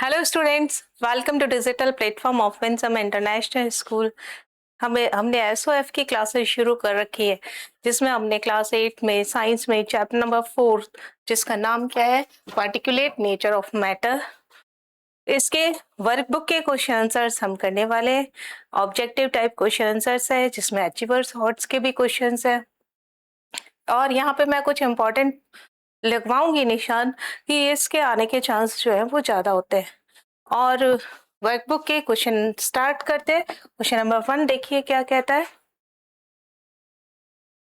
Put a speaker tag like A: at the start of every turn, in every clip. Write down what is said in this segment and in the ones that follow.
A: Hello students, welcome to digital platform of Winsome international school. हमने SOF की classes शुरू कर रखी है, जिसमें हमने क्लास 8 में साइंस में चैप्टर नंबर 4, जिसका नाम क्या है, पार्टिकुलेट नेचर ऑफ मैटर। इसके वर्कबुक के क्वेश्चन आंसर्स हम करने वाले हैं। ऑब्जेक्टिव टाइप क्वेश्चन आंसर्स है, जिसमें अचीवर्स हॉट्स के भी क्वेश्चंस है। और यहाँ पे मैं कुछ इंपॉर्टेंट लगवाऊंगी निशान कि इसके आने के चांस जो है वो ज्यादा होते हैं। और वर्कबुक के क्वेश्चन स्टार्ट करते हैं। क्वेश्चन नंबर 1 देखिए क्या कहता है।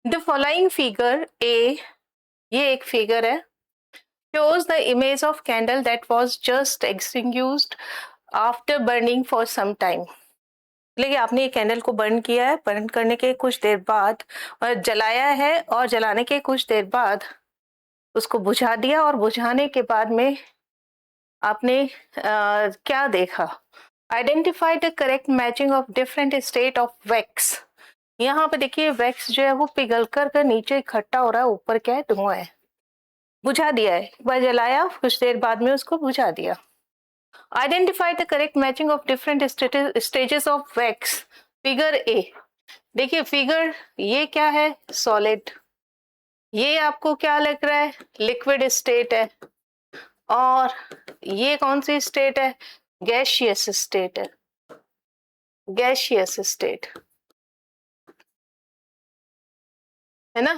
A: द फॉलोइंग फिगर ए, ये एक फिगर है, shows the image of candle that was just extinguished after burning for some time। लेकिन आपने ये कैंडल को बर्न किया है, बर्न करने के कुछ देर बाद, और जलाया है, और जलाने के कुछ देर बाद उसको बुझा दिया, और बुझाने के बाद में आपने क्या देखा। Identify the correct matching of different state of wax. यहाँ पे देखिए वैक्स जो है वो पिघल कर नीचे इकट्ठा हो रहा है, ऊपर क्या है, धुआं है। बुझा दिया है, एक बार जलाया, कुछ देर बाद में उसको बुझा दिया। Identify the correct matching of different stages of wax. Figure A देखिए, फिगर ये क्या है, सॉलिड। ये आपको क्या लग रहा है, लिक्विड स्टेट है। और ये कौन सी स्टेट है, गैसियस स्टेट है, गैसियस स्टेट है ना।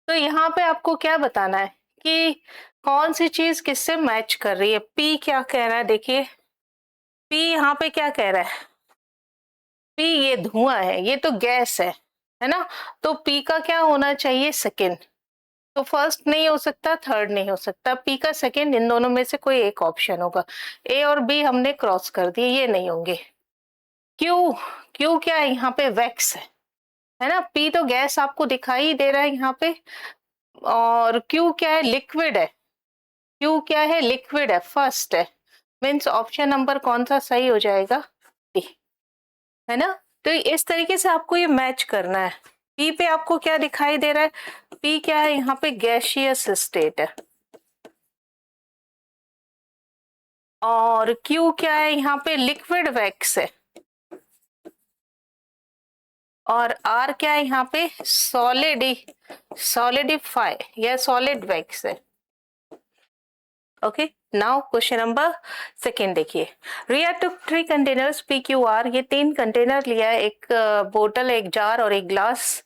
A: तो यहाँ पे आपको क्या बताना है कि कौन सी चीज किससे मैच कर रही है। पी क्या कह रहा है, देखिए पी यहाँ पे क्या कह रहा है, पी ये धुआं है, ये तो गैस है ना। तो पी का क्या होना चाहिए, सेकेंड। तो फर्स्ट नहीं हो सकता, थर्ड नहीं हो सकता, पी का सेकेंड, इन दोनों में से कोई एक ऑप्शन होगा। ए और बी हमने क्रॉस कर दिए, ये नहीं होंगे। क्यू, क्यू क्या है, यहाँ पे वैक्स है ना। पी तो गैस आपको दिखाई दे रहा है यहाँ पे, और क्यू क्या है, लिक्विड है। क्यू क्या है, लिक्विड है, फर्स्ट है। मीन्स ऑप्शन नंबर कौन सा सही हो जाएगा, डी, है ना। तो इस तरीके से आपको ये मैच करना है। पी पे आपको क्या दिखाई दे रहा है, पी क्या है, यहाँ पे गैसियस स्टेट है। और क्यू क्या है, यहाँ पे लिक्विड वैक्स है। और आर क्या है, यहाँ पे सॉलिडिफाई या सॉलिड वैक्स है। Okay, now question number second देखिए। रिया टुक 3 कंटेनर्स PQR, ये 3 कंटेनर लिया है, एक बोतल, एक जार और एक glass.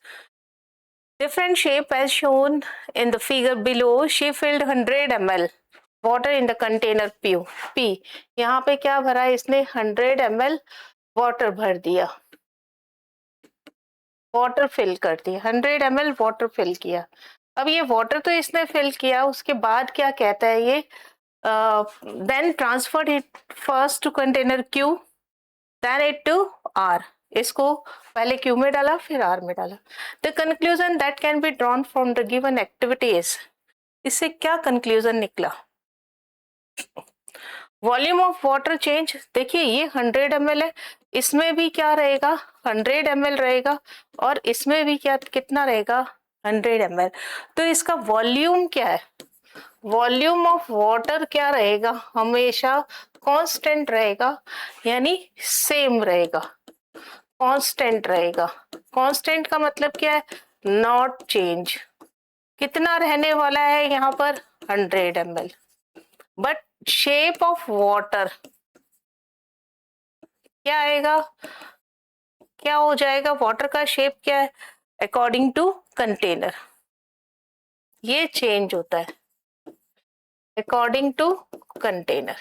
A: Different shape as shown in the figure below. She filled 100 ml water in the container P। यहाँ पे क्या भरा है इसने, 100 ml वाटर भर दिया, वाटर फिल कर दिया, 100 ml वाटर फिल किया। अब ये वाटर तो इसने फिल किया, उसके बाद क्या कहता है ये, then transferred it first to container Q, then it to R। इसको पहले Q में डाला, फिर R में डाला। The conclusion that can be drawn from the given activity is, इससे क्या कंक्लूजन निकला। वॉल्यूम ऑफ वाटर चेंज, देखिए ये 100 ml है, इसमें भी क्या रहेगा, 100 ml रहेगा, और इसमें भी क्या, कितना रहेगा, 100 ml। तो इसका वॉल्यूम क्या है, वॉल्यूम ऑफ वाटर क्या रहेगा, हमेशा कांस्टेंट रहेगा, यानी सेम रहेगा, कांस्टेंट रहेगा। कांस्टेंट का मतलब क्या है, नॉट चेंज। कितना रहने वाला है यहाँ पर, 100 ml। But shape of water क्या आएगा, क्या हो जाएगा, वाटर का शेप क्या है, अकॉर्डिंग टू कंटेनर ये चेंज होता है, अकॉर्डिंग टू कंटेनर।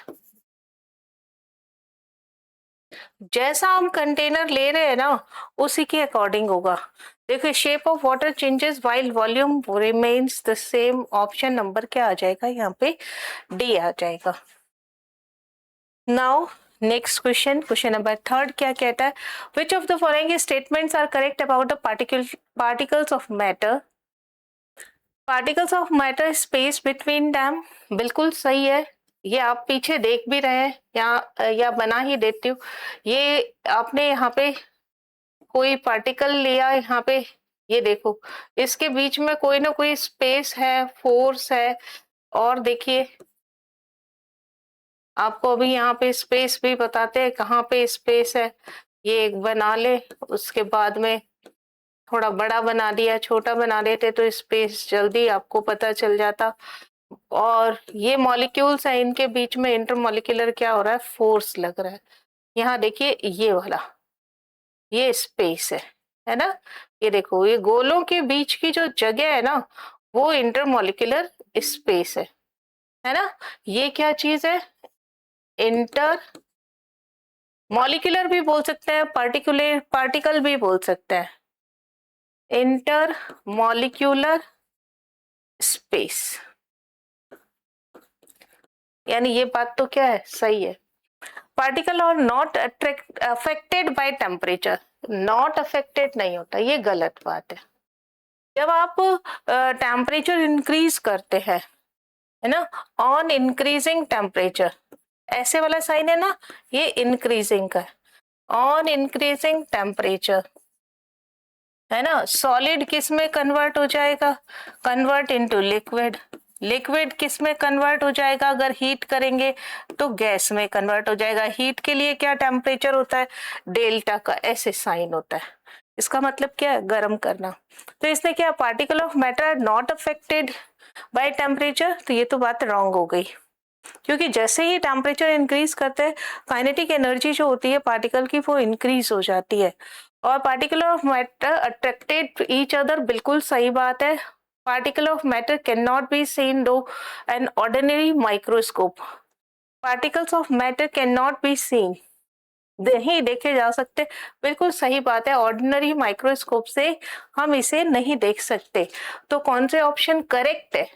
A: जैसा हम कंटेनर ले रहे हैं ना, उसी के अकॉर्डिंग होगा। देखिए shape of water changes while volume remains the same. Option number क्या आ जाएगा यहाँ पे, डी आ जाएगा। Now next question, question number 3 क्या कहता है, which of the following statements are correct about the particles of matter. Particles of matter space between them, बिल्कुल सही है। ये आप पीछे देख भी रहे हैं, या बना ही देती हूँ। ये आपने यहाँ पे कोई पार्टिकल लिया, यहाँ पे ये देखो, इसके बीच में कोई ना कोई स्पेस है, फोर्स है। और देखिए आपको अभी यहाँ पे स्पेस भी बताते हैं कहाँ पे स्पेस है। ये एक बना ले, उसके बाद में थोड़ा बड़ा बना दिया, छोटा बना देते तो स्पेस जल्दी आपको पता चल जाता। और ये मॉलिक्यूल्स है, इनके बीच में इंटरमॉलिक्यूलर क्या हो रहा है, फोर्स लग रहा है। यहाँ देखिए ये वाला, ये स्पेस है ना। ये देखो, ये गोलों के बीच की जो जगह है ना, वो इंटरमॉलिक्यूलर स्पेस है ना। ये क्या चीज है, इंटर मॉलिक्यूलर भी बोल सकते हैं, पार्टिकुलर पार्टिकल भी बोल सकते हैं, इंटर मॉलिक्यूलर स्पेस। यानी ये बात तो क्या है, सही है। पार्टिकल और not affected by temperature, not affected नहीं होता, ये गलत बात है। जब आप टेम्परेचर इंक्रीज करते हैं, है ना, ऑन इंक्रीजिंग टेम्परेचर, ऐसे वाला साइन है ना, ये इंक्रीजिंग का है। ऑन इंक्रीजिंग टेम्परेचर, है ना, सॉलिड किस में कन्वर्ट हो जाएगा, कन्वर्ट इनटू लिक्विड। लिक्विड किस में कन्वर्ट हो जाएगा, अगर हीट करेंगे तो गैस में कन्वर्ट हो जाएगा। हीट के लिए क्या टेम्परेचर होता है, डेल्टा का ऐसे साइन होता है। इसका मतलब क्या है, गर्म करना। तो इसने क्या, particle of matter are not affected by temperature, तो ये तो बात रॉन्ग हो गई। क्योंकि जैसे ही टेम्परेचर इंक्रीज करते हैं, काइनेटिक एनर्जी जो होती है पार्टिकल की, वो इंक्रीज हो जाती है। और particle of matter attracted each other, बिल्कुल सही बात है। Particle of matter can not be seen through an ordinary microscope. Particles of matter can not be seen, नहीं देखे जा सकते, बिल्कुल सही बात है। ऑर्डिनरी माइक्रोस्कोप से हम इसे नहीं देख सकते। तो कौन से ऑप्शन करेक्ट है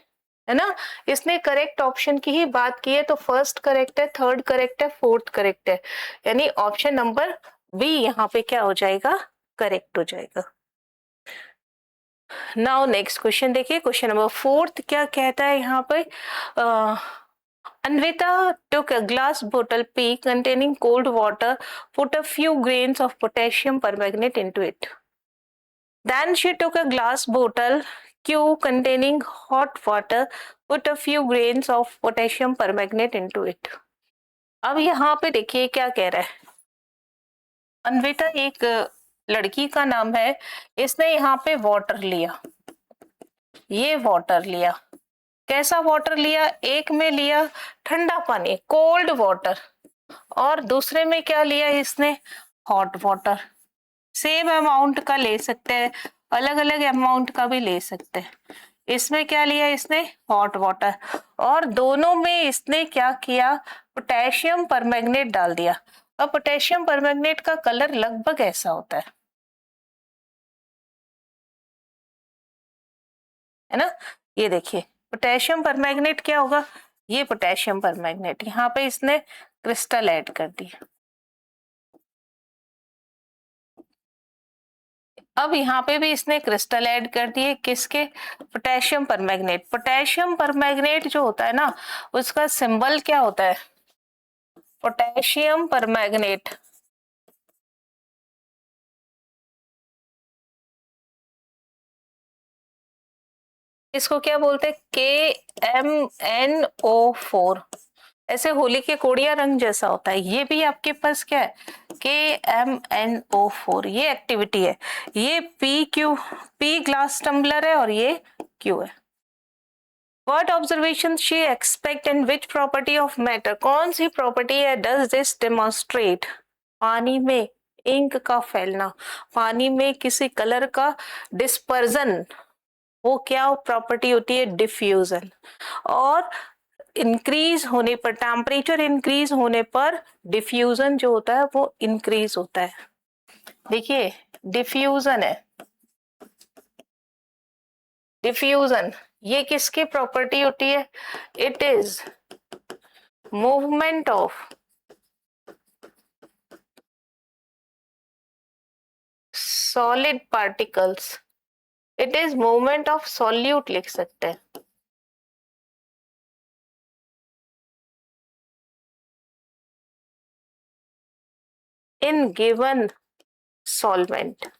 A: ना। इसने करेक्ट ऑप्शन की ही बात की है, तो फर्स्ट करेक्ट है, थर्ड करेक्ट है, फोर्थ करेक्ट है। यानी ऑप्शन नंबर बी यहाँ पे क्या हो जाएगा, करेक्ट हो जाएगा। नाउ नेक्स्ट क्वेश्चन देखिए, क्वेश्चन नंबर फोर्थ क्या कहता है यहाँ पे, Anvita took a glass bottle P containing cold water, put a few grains of potassium permanganate into it. Then she took a glass bottle Q containing hot water, put a few grains of potassium permanganate into it. अब यहाँ पे देखिए क्या कह रहा है, अन्विता एक लड़की का नाम है, इसने यहाँ पे वाटर लिया, ये वाटर लिया, कैसा वाटर लिया, एक में लिया ठंडा पानी कोल्ड वाटर, और दूसरे में क्या लिया इसने, हॉट वाटर। सेम अमाउंट का ले सकते हैं, अलग अलग अमाउंट का भी ले सकते हैं। इसमें क्या लिया इसने, हॉट वाटर, और दोनों में इसने क्या किया, पोटेशियम परमैंगनेट डाल दिया। अब पोटेशियम परमैंगनेट का कलर लगभग ऐसा होता है ना। ये देखिए पोटेशियम परमैंगनेट क्या होगा, ये पोटेशियम परमैंगनेट, यहाँ पे इसने क्रिस्टल ऐड कर दिया। अब यहाँ पे भी इसने क्रिस्टल ऐड कर दिए, किसके, पोटेशियम परमैंगनेट। पोटेशियम परमैंगनेट जो होता है ना, उसका सिंबल क्या होता है, पोटेशियम परमैंगनेट, इसको क्या बोलते हैं, KMnO4। ऐसे होली के कोड़िया रंग जैसा होता है, ये भी आपके पास क्या है, KMnO4, ये एक्टिविटी है। ये P ग्लास टम्बलर है और ये Q है। What observation she expect and which property of matter, कौन सी प्रॉपर्टी है does this demonstrate, पानी में इंक का फैलना, पानी में किसी कलर का डिस्पर्जन, वो क्या प्रॉपर्टी होती है, डिफ्यूजन। और इंक्रीज होने पर, टेम्परेचर इंक्रीज होने पर डिफ्यूजन जो होता है वो इंक्रीज होता है। देखिए डिफ्यूजन है, डिफ्यूजन ये किसकी प्रॉपर्टी होती है, it is movement of solid particles, it is movement of solute लिख सकते हैं, इन गिवन सॉल्वेंट।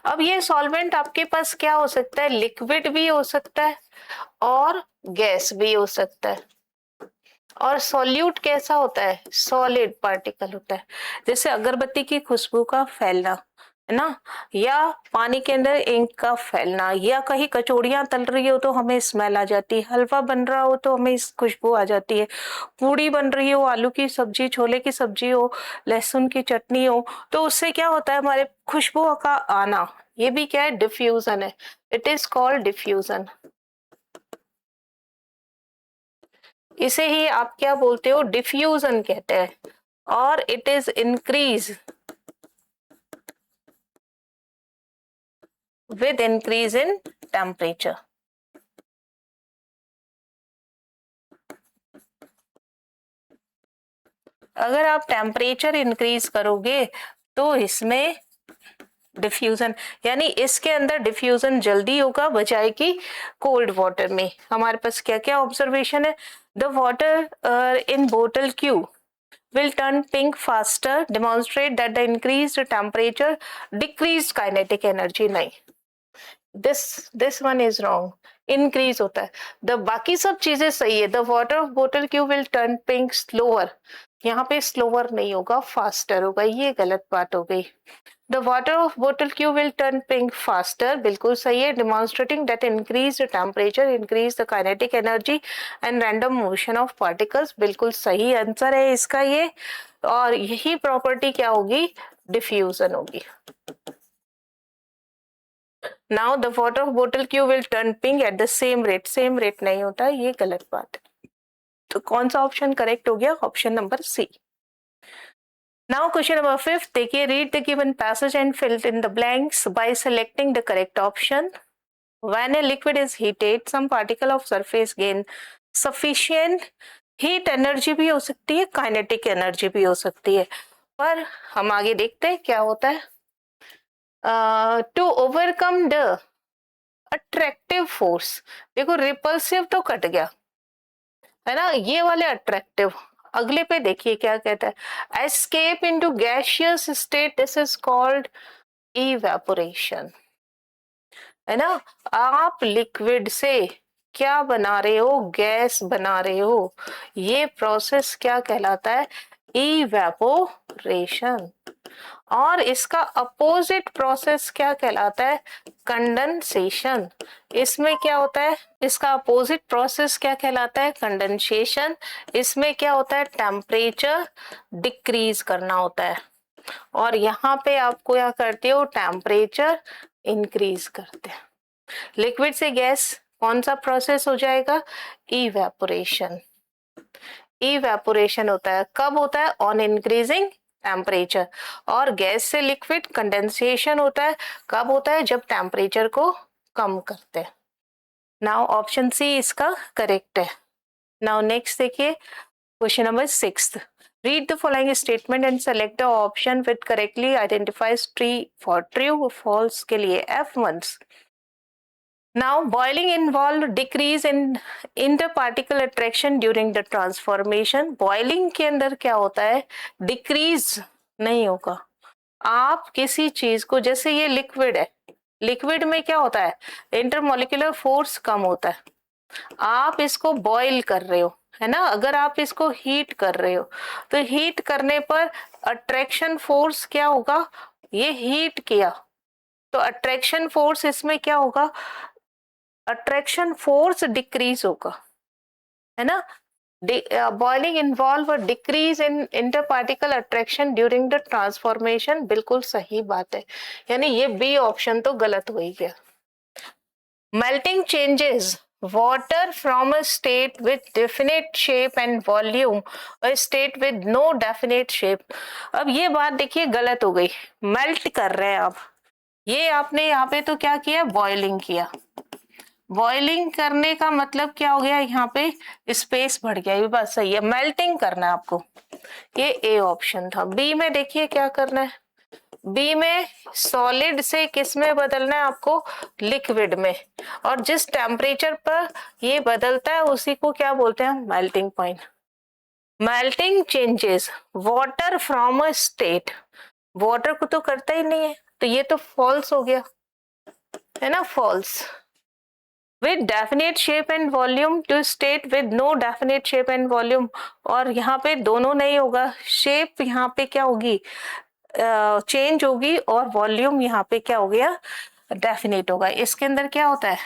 A: अब ये सॉल्वेंट आपके पास क्या हो सकता है, लिक्विड भी हो सकता है और गैस भी हो सकता है। और सॉल्यूट कैसा होता है, सॉलिड पार्टिकल होता है। जैसे अगरबत्ती की खुशबू का फैलना, है ना, या पानी के अंदर इंक का फैलना, या कहीं कचौड़ियां तल रही हो तो हमें स्मेल आ जाती है, हलवा बन रहा हो तो हमें इस खुशबू आ जाती है, पूड़ी बन रही हो, आलू की सब्जी, छोले की सब्जी हो, लहसुन की चटनी हो, तो उससे क्या होता है, हमारे खुशबू का आना, ये भी क्या है, डिफ्यूजन है। It is called diffusion. इसे ही आप क्या बोलते हो, डिफ्यूजन कहते हैं। और it is increase with increase in temperature। अगर आप टेम्परेचर इंक्रीज करोगे तो इसमें डिफ्यूजन, यानी इसके अंदर डिफ्यूजन जल्दी होगा बजाय कि कोल्ड वाटर में। हमारे पास क्या क्या ऑब्जर्वेशन है, द वाटर इन बोतल Q will turn pink faster, demonstrate that the increased temperature decreased kinetic energy। नहीं, this one is wrong, increase होता है। द बाकी सब चीजें सही है, द वाटर ऑफ बोतल Q will turn pink slower, यहाँ पे स्लोअर नहीं होगा, फास्टर होगा, ये गलत बात हो गई। द वाटर ऑफ बोतल Q will turn pink faster, बिल्कुल सही है, demonstrating that increase temperature increase the kinetic energy and random motion of particles, बिल्कुल सही आंसर है इसका ये। और यही प्रॉपर्टी क्या होगी, डिफ्यूजन होगी। नाउ द वाटर ऑफ बोतल Q will turn pink at the same rate, same rate नहीं होता, ये गलत बात है। तो कौन सा ऑप्शन करेक्ट हो गया, option number C. Now question number 5 देखिए, read the given passage and fill in the blanks by selecting the correct option. When a liquid is heated, some particle of surface gain sufficient heat energy भी हो सकती है, kinetic energy भी हो सकती है, पर हम आगे देखते हैं क्या होता है। To overcome the attractive force, देखो रिपल्सिव तो कट गया है ना, ये वाले अट्रैक्टिव, अगले पे देखिए क्या कहता है, escape into gaseous state, this is called evaporation, है ना। आप लिक्विड से क्या बना रहे हो, गैस बना रहे हो, ये प्रोसेस क्या कहलाता है, इवेपोरेशन। और इसका अपोजिट प्रोसेस क्या कहलाता है, कंडेंसेशन। इसमें क्या होता है, इसका अपोजिट प्रोसेस क्या कहलाता है, कंडेंसेशन। इसमें क्या होता है, टेम्परेचर डिक्रीज करना होता है, और यहाँ पे आपको क्या करते हो, टेम्परेचर इंक्रीज करते हैं। लिक्विड से गैस कौन सा प्रोसेस हो जाएगा, इवेपोरेशन। इवेपोरेशन होता है, कब होता है, ऑन इंक्रीजिंग टेम्परेचर। और गैस से लिक्विड कंडेंसेशन होता है, कब होता है, जब टेम्परेचर को कम करते हैं। नाउ ऑप्शन सी इसका करेक्ट है। नाउ नेक्स्ट देखिए, question number 6, read the following statement and select the option with correctly identifies tree for true false के लिए F ones। Now boiling involve decrease in interparticle attraction during the transformation। boiling के अंदर क्या होता है, decrease नहीं होगा। आप किसी चीज को, जैसे ये लिक्विड है, लिक्विड में क्या होता है, इंटरमोलिकुलर फोर्स कम होता है। आप इसको बॉईल कर रहे हो, है ना, अगर आप इसको हीट कर रहे हो तो हीट करने पर अट्रैक्शन फोर्स क्या होगा, ये हीट किया तो अट्रैक्शन फोर्स इसमें क्या होगा, अट्रैक्शन फोर्स डिक्रीज होगा, है ना। Boiling involve a decrease in interparticle attraction during the transformation, बिल्कुल सही बात है, यानी ये बी ऑप्शन तो गलत हो ही गया। Melting changes water from a state with definite shape and volume a state with no definite shape। अब ये बात देखिए गलत हो गई, मेल्ट कर रहे हैं आप, ये आपने यहाँ पे तो क्या किया, बॉइलिंग किया। बॉइलिंग करने का मतलब क्या हो गया, यहाँ पे स्पेस बढ़ गया, ये बात सही है, मेल्टिंग करना है आपको, ये ए ऑप्शन था। बी में देखिए क्या करना है, बी में सॉलिड से किस में बदलना है आपको, लिक्विड में, और जिस टेम्परेचर पर ये बदलता है उसी को क्या बोलते हैं, melting point. Melting changes water from a state, water को तो करता ही नहीं है, तो ये तो फॉल्स हो गया, है ना, false. with definite shape and volume to state with no definite shape and volume, और यहाँ पे दोनों नहीं होगा, शेप यहाँ पे क्या होगी, चेंज होगी, और वॉल्यूम यहाँ पे क्या हो गया, डेफिनेट होगा। इसके अंदर क्या होता है,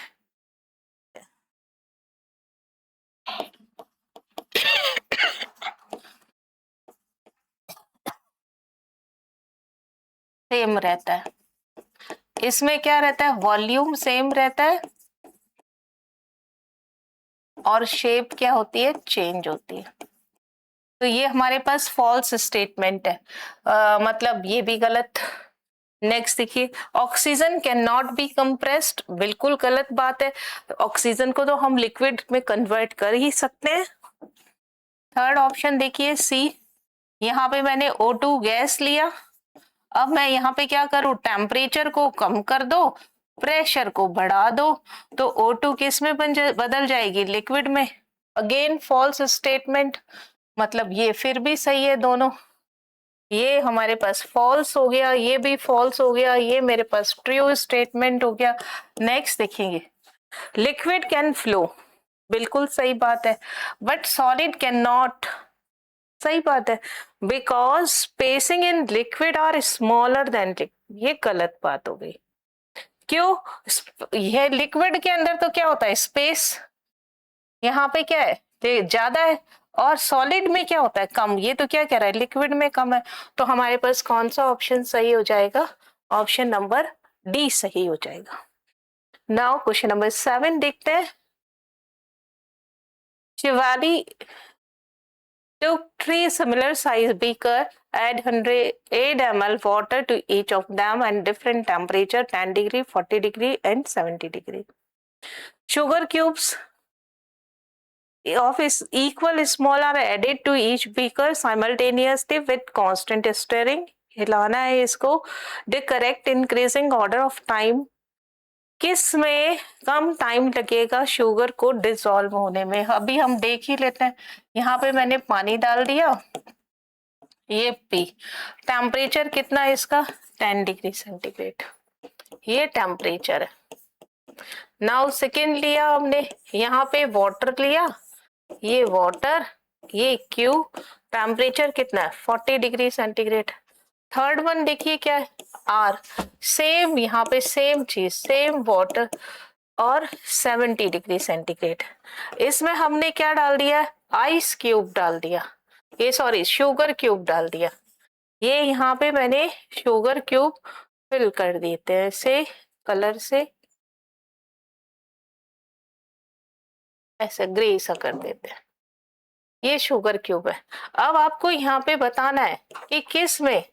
A: सेम रहता है। इसमें क्या रहता है, वॉल्यूम सेम रहता है और शेप क्या होती है, चेंज होती है। तो ये हमारे पास फॉल्स स्टेटमेंट है, मतलब ये भी गलत। नेक्स्ट देखिए, oxygen can not B compressed, बिल्कुल गलत बात है। ऑक्सीजन को तो हम लिक्विड में कन्वर्ट कर ही सकते हैं। थर्ड ऑप्शन देखिए सी, यहाँ पे मैंने O2 गैस लिया, अब मैं यहाँ पे क्या करूं, टेम्परेचर को कम कर दो, प्रेशर को बढ़ा दो, तो O2 किस में बदल जाएगी, लिक्विड में। अगेन फॉल्स स्टेटमेंट, मतलब ये फिर भी सही है दोनों। ये हमारे पास फॉल्स हो गया, ये भी फॉल्स हो गया, ये मेरे पास ट्रू स्टेटमेंट हो गया। नेक्स्ट देखेंगे, लिक्विड कैन फ्लो, बिल्कुल सही बात है, बट सॉलिड कैन नॉट, सही बात है, because spacing in liquid are smaller than, ये गलत बात हो गई। क्यों, ये लिक्विड के अंदर तो क्या होता है, स्पेस यहाँ पे क्या है, ज्यादा है, और सॉलिड में क्या होता है, कम। ये तो क्या कह रहा है, लिक्विड में कम है। तो हमारे पास कौन सा ऑप्शन सही हो जाएगा, ऑप्शन नंबर डी सही हो जाएगा। नाउ क्वेश्चन नंबर 7 देखते हैं। Shivali took 3 similar size beaker, add 108 ml water to each of them and different temperature 10 degree, 40 degree and 70 degree. Sugar cubes of is equal small are added to each beaker simultaneously with constant stirring. हिलाना है इसको। The correct increasing order of time, किस में कम time लगेगा sugar को dissolve होने में, अभी हम देख ही लेते हैं। यहाँ पे मैंने पानी डाल दिया, ये पी, टेम्परेचर कितना है इसका, 10 डिग्री सेंटीग्रेड, ये टेम्परेचर है। नाउ सेकेंड लिया हमने, यहाँ पे वाटर लिया, ये वाटर, ये क्यू, टेम्परेचर कितना है 40 डिग्री सेंटीग्रेड। थर्ड वन देखिए क्या है, आर, सेम यहाँ पे सेम चीज, सेम वाटर और 70 डिग्री सेंटीग्रेड। इसमें हमने क्या डाल दिया, आइस क्यूब डाल दिया, ये सॉरी शुगर क्यूब डाल दिया। ये यहाँ पे मैंने शुगर क्यूब फिल कर देते हैं ऐसे कलर से, ऐसे ग्रे सा कर देते हैं, ये शुगर क्यूब है। अब आपको यहाँ पे बताना है कि किस में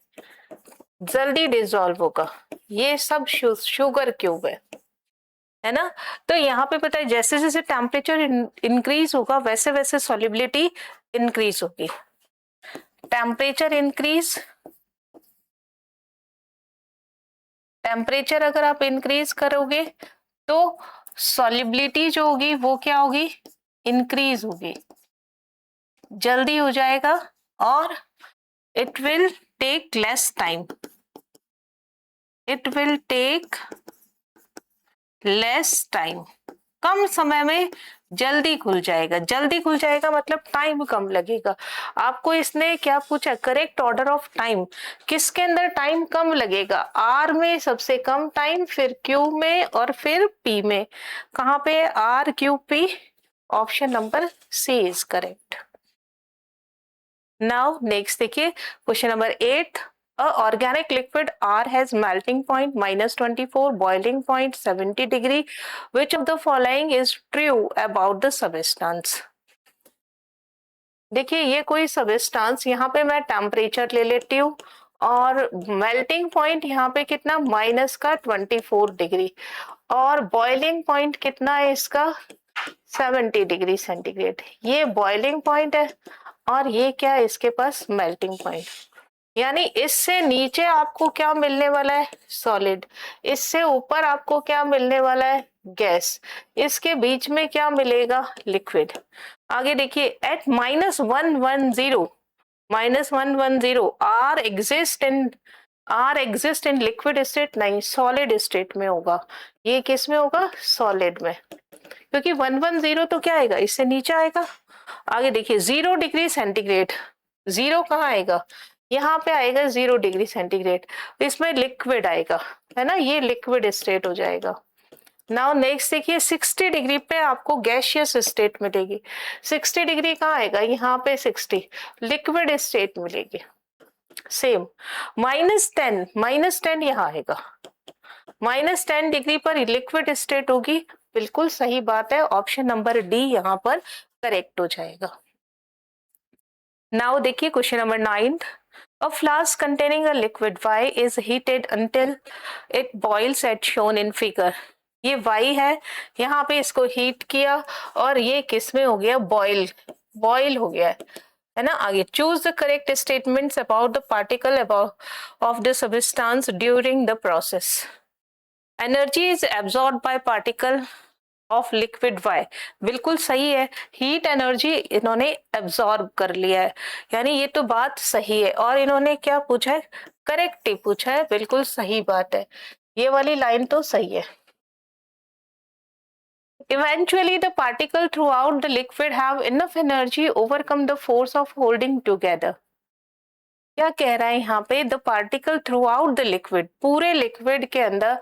A: जल्दी डिसॉल्व होगा, ये सब शुगर क्यूब है ना। तो यहाँ पे पता है जैसे जैसे टेम्परेचर इंक्रीज होगा वैसे वैसे सॉल्युबिलिटी इंक्रीज होगी। टेम्परेचर इंक्रीज, टेम्परेचर अगर आप इंक्रीज करोगे तो सॉल्युबिलिटी जो होगी वो क्या होगी, इंक्रीज होगी, जल्दी हो जाएगा, और it will take less time, it will take less time, कम समय में जल्दी खुल जाएगा। जल्दी खुल जाएगा मतलब टाइम कम लगेगा। आपको इसने क्या पूछा, करेक्ट ऑर्डर ऑफ टाइम, किसके अंदर टाइम कम लगेगा, आर में सबसे कम टाइम, फिर क्यू में, और फिर पी में। कहाँ पे, R Q P, option number C is correct. Now next देखिए question number 8, a organic liquid R has melting point -24, boiling point 70 degree. Which of the following is true about the substance? देखिए ये कोई substance, यहाँ पे मैं temperature ले लेती हूँ और मेल्टिंग पॉइंट यहाँ पे कितना, -24 डिग्री, और बॉइलिंग पॉइंट कितना है इसका, 70 डिग्री सेंटीग्रेड। ये बॉइलिंग पॉइंट है और ये क्या है इसके पास, मेल्टिंग पॉइंट। यानी इससे नीचे आपको क्या मिलने वाला है, सॉलिड, इससे ऊपर आपको क्या मिलने वाला है, गैस, इसके बीच में क्या मिलेगा, लिक्विड। आगे देखिए, at -110, are exist in liquid state, नहीं सॉलिड स्टेट में होगा। ये किस में होगा, सॉलिड में। क्योंकि 110 तो क्या आएगा, इससे नीचे आएगा। आगे देखिए 0 डिग्री सेंटीग्रेड, 0 कहाँ आएगा, यहाँ पे आएगा 0 डिग्री सेंटीग्रेड, इसमें लिक्विड आएगा, है ना, ये लिक्विड स्टेट हो जाएगा। नाउ नेक्स्ट देखिए 60 डिग्री पे आपको गैसियस स्टेट मिलेगी। 60 डिग्री कहाँ आएगा, यहाँ पे 60 लिक्विड स्टेट मिलेगी। सेम -10 यहाँ आएगा, -10 डिग्री पर लिक्विड स्टेट होगी। बिल्कुल सही बात है, ऑप्शन नंबर डी यहाँ पर करेक्ट हो जाएगा। नाउ देखिए question number 9, a flask containing a liquid Y is heated until it boils as shown in figure। ये Y है, यहाँ पे इसको हीट किया और ये किस में हो गया, बॉयल हो गया है ना। आगे choose the correct statements about the particle of the substance during the process. Energy is absorb by particle of liquid Y, बिल्कुल सही है, हीट एनर्जी इन्होंने एब्जॉर्ब कर लिया है, यानी ये तो बात सही है। और इन्होंने क्या पूछा है, करेक्ट ही पूछा है, बिल्कुल सही बात है, ये वाली लाइन तो सही है। Eventually the particle throughout the liquid have enough energy overcome the force of holding together। क्या कह रहा है यहाँ पे, the particle throughout the liquid, पूरे लिक्विड के अंदर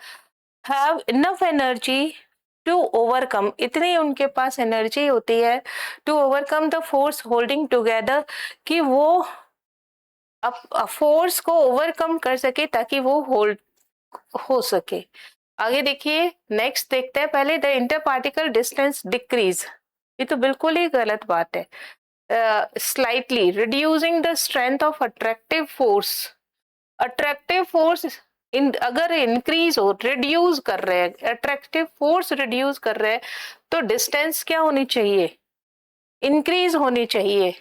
A: have enough energy to overcome, इतनी उनके पास एनर्जी होती है to overcome the force holding together, कि वो फोर्स को ओवरकम कर सके ताकि वो होल्ड हो सके। आगे देखिए नेक्स्ट देखते हैं, पहले the inter particle distance decrease, ये तो बिल्कुल ही गलत बात है। Slightly reducing the strength of attractive force, attractive force अगर इंक्रीज हो, रिड्यूस कर रहे हैं, अट्रैक्टिव फोर्स रिड्यूस कर रहे हैं, तो डिस्टेंस क्या होनी चाहिए, इंक्रीज होनी चाहिए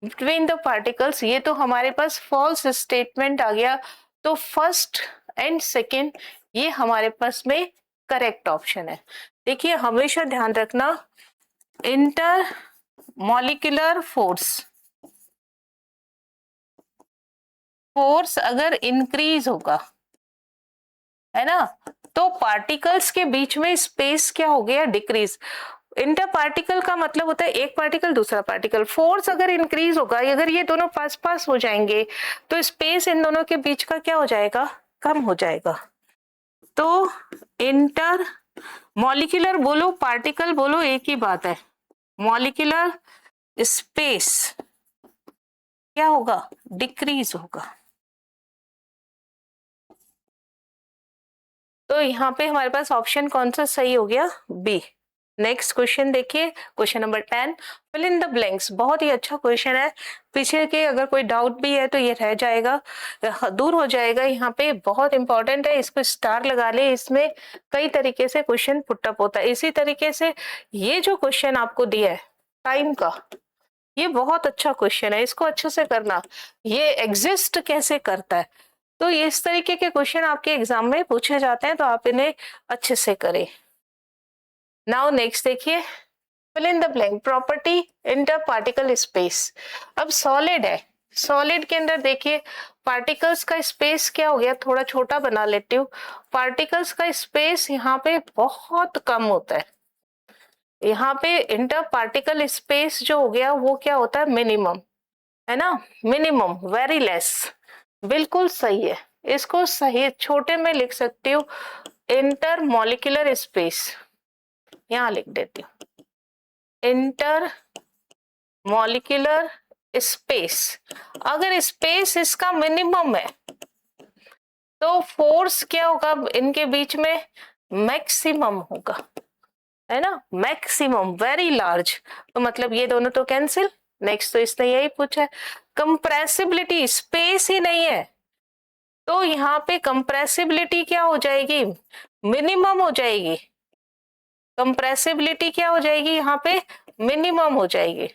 A: बिटवीन द पार्टिकल्स। ये तो हमारे पास फॉल्स स्टेटमेंट आ गया, तो फर्स्ट एंड सेकेंड ये हमारे पास में करेक्ट ऑप्शन है। देखिए हमेशा ध्यान रखना, इंटर मॉलिक्यूलर फोर्स अगर इंक्रीज होगा, है ना, तो पार्टिकल्स के बीच में स्पेस क्या हो गया, डिक्रीज। इंटर पार्टिकल का मतलब होता है एक पार्टिकल दूसरा पार्टिकल, फोर्स अगर इंक्रीज होगा, अगर ये दोनों पास पास हो जाएंगे तो स्पेस इन दोनों के बीच का क्या हो जाएगा, कम हो जाएगा। तो इंटर मॉलिक्यूलर बोलो पार्टिकल बोलो एक ही बात है, मॉलिक्यूलर स्पेस क्या होगा, डिक्रीज होगा। तो यहाँ पे हमारे पास ऑप्शन कौन सा सही हो गया, बी। नेक्स्ट क्वेश्चन देखिए, question number 10, fill in the blanks, बहुत ही अच्छा क्वेश्चन है, पीछे के अगर कोई डाउट भी है तो ये रह जाएगा, दूर हो जाएगा। यहाँ पे बहुत इंपॉर्टेंट है, इसको स्टार लगा ले, इसमें कई तरीके से क्वेश्चन पुटअप होता है। इसी तरीके से ये जो क्वेश्चन आपको दिया है टाइम का, ये बहुत अच्छा क्वेश्चन है, इसको अच्छे से करना, ये एग्जिस्ट कैसे करता है, तो ये इस तरीके के क्वेश्चन आपके एग्जाम में पूछे जाते हैं, तो आप इन्हें अच्छे से करें। नाउ नेक्स्ट देखिए, fill in the blank, property inter particle space. अब सॉलिड है, सॉलिड के अंदर देखिए पार्टिकल्स का स्पेस क्या हो गया, थोड़ा छोटा बना लेती हूँ, पार्टिकल्स का स्पेस यहाँ पे बहुत कम होता है, यहाँ पे इंटर पार्टिकल स्पेस जो हो गया वो क्या होता है, मिनिमम, है ना, मिनिमम, वेरी लेस, बिल्कुल सही है। इसको सही छोटे में लिख सकती हूँ, इंटर मॉलिक्यूलर स्पेस, यहां लिख देती हूँ इंटर मॉलिक्यूलर स्पेस। अगर स्पेस इसका मिनिमम है तो फोर्स क्या होगा इनके बीच में, मैक्सिमम होगा, है ना, मैक्सिमम, वेरी लार्ज, तो मतलब ये दोनों तो कैंसिल। नेक्स्ट तो इसने यही पूछा है, कंप्रेसिबिलिटी, स्पेस ही नहीं है तो यहाँ पे कंप्रेसिबिलिटी क्या हो जाएगी, मिनिमम हो जाएगी, कंप्रेसिबिलिटी क्या हो जाएगी यहाँ पे, मिनिमम हो जाएगी।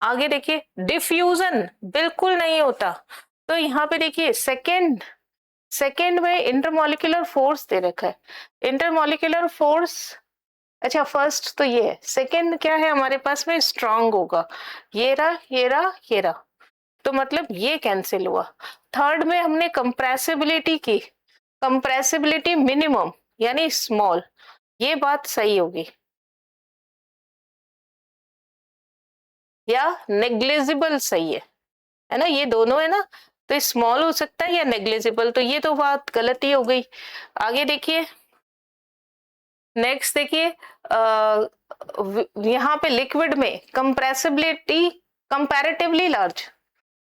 A: आगे देखिए डिफ्यूजन बिल्कुल नहीं होता, तो यहाँ पे देखिए सेकेंड में इंटरमॉलिक्यूलर फोर्स दे रखा है, इंटरमॉलिक्यूलर फोर्स, अच्छा फर्स्ट तो ये है, सेकेंड क्या है हमारे पास में, स्ट्रांग होगा, ये रहा ये रहा ये रहा, तो मतलब ये कैंसिल हुआ। थर्ड में हमने कंप्रेसिबिलिटी की, कंप्रेसिबिलिटी मिनिमम यानी स्मॉल, ये बात सही होगी, या नेग्लिजिबल सही है ना, ये दोनों है ना, तो स्मॉल हो सकता है या नेग्लिजिबल, तो ये तो बात गलत ही हो गई। आगे देखिए, नेक्स्ट देखिए, यहाँ पे लिक्विड में compressibility comparatively large,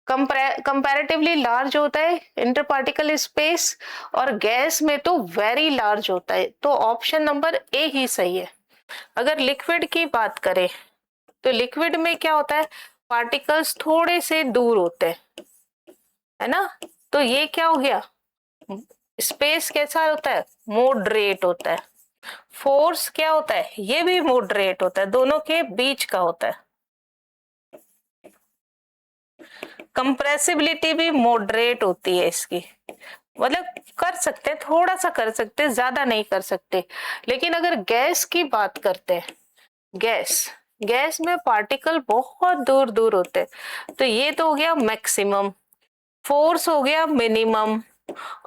A: comparatively large होता है इंटर पार्टिकल स्पेस, और गैस में तो वेरी लार्ज होता है, तो ऑप्शन नंबर ए ही सही है। अगर लिक्विड की बात करें तो लिक्विड में क्या होता है, पार्टिकल्स थोड़े से दूर होते हैं, है ना, तो ये क्या हो गया, स्पेस कैसा होता है, मॉडरेट होता है, फोर्स क्या होता है, ये भी मॉडरेट होता है, दोनों के बीच का होता है, कंप्रेसिबिलिटी भी मॉडरेट होती है इसकी, मतलब कर सकते हैं, थोड़ा सा कर सकते हैं, ज्यादा नहीं कर सकते। लेकिन अगर गैस की बात करते हैं, गैस गैस में पार्टिकल बहुत दूर दूर होते हैं, तो ये तो हो गया मैक्सिमम, फोर्स हो गया मिनिमम,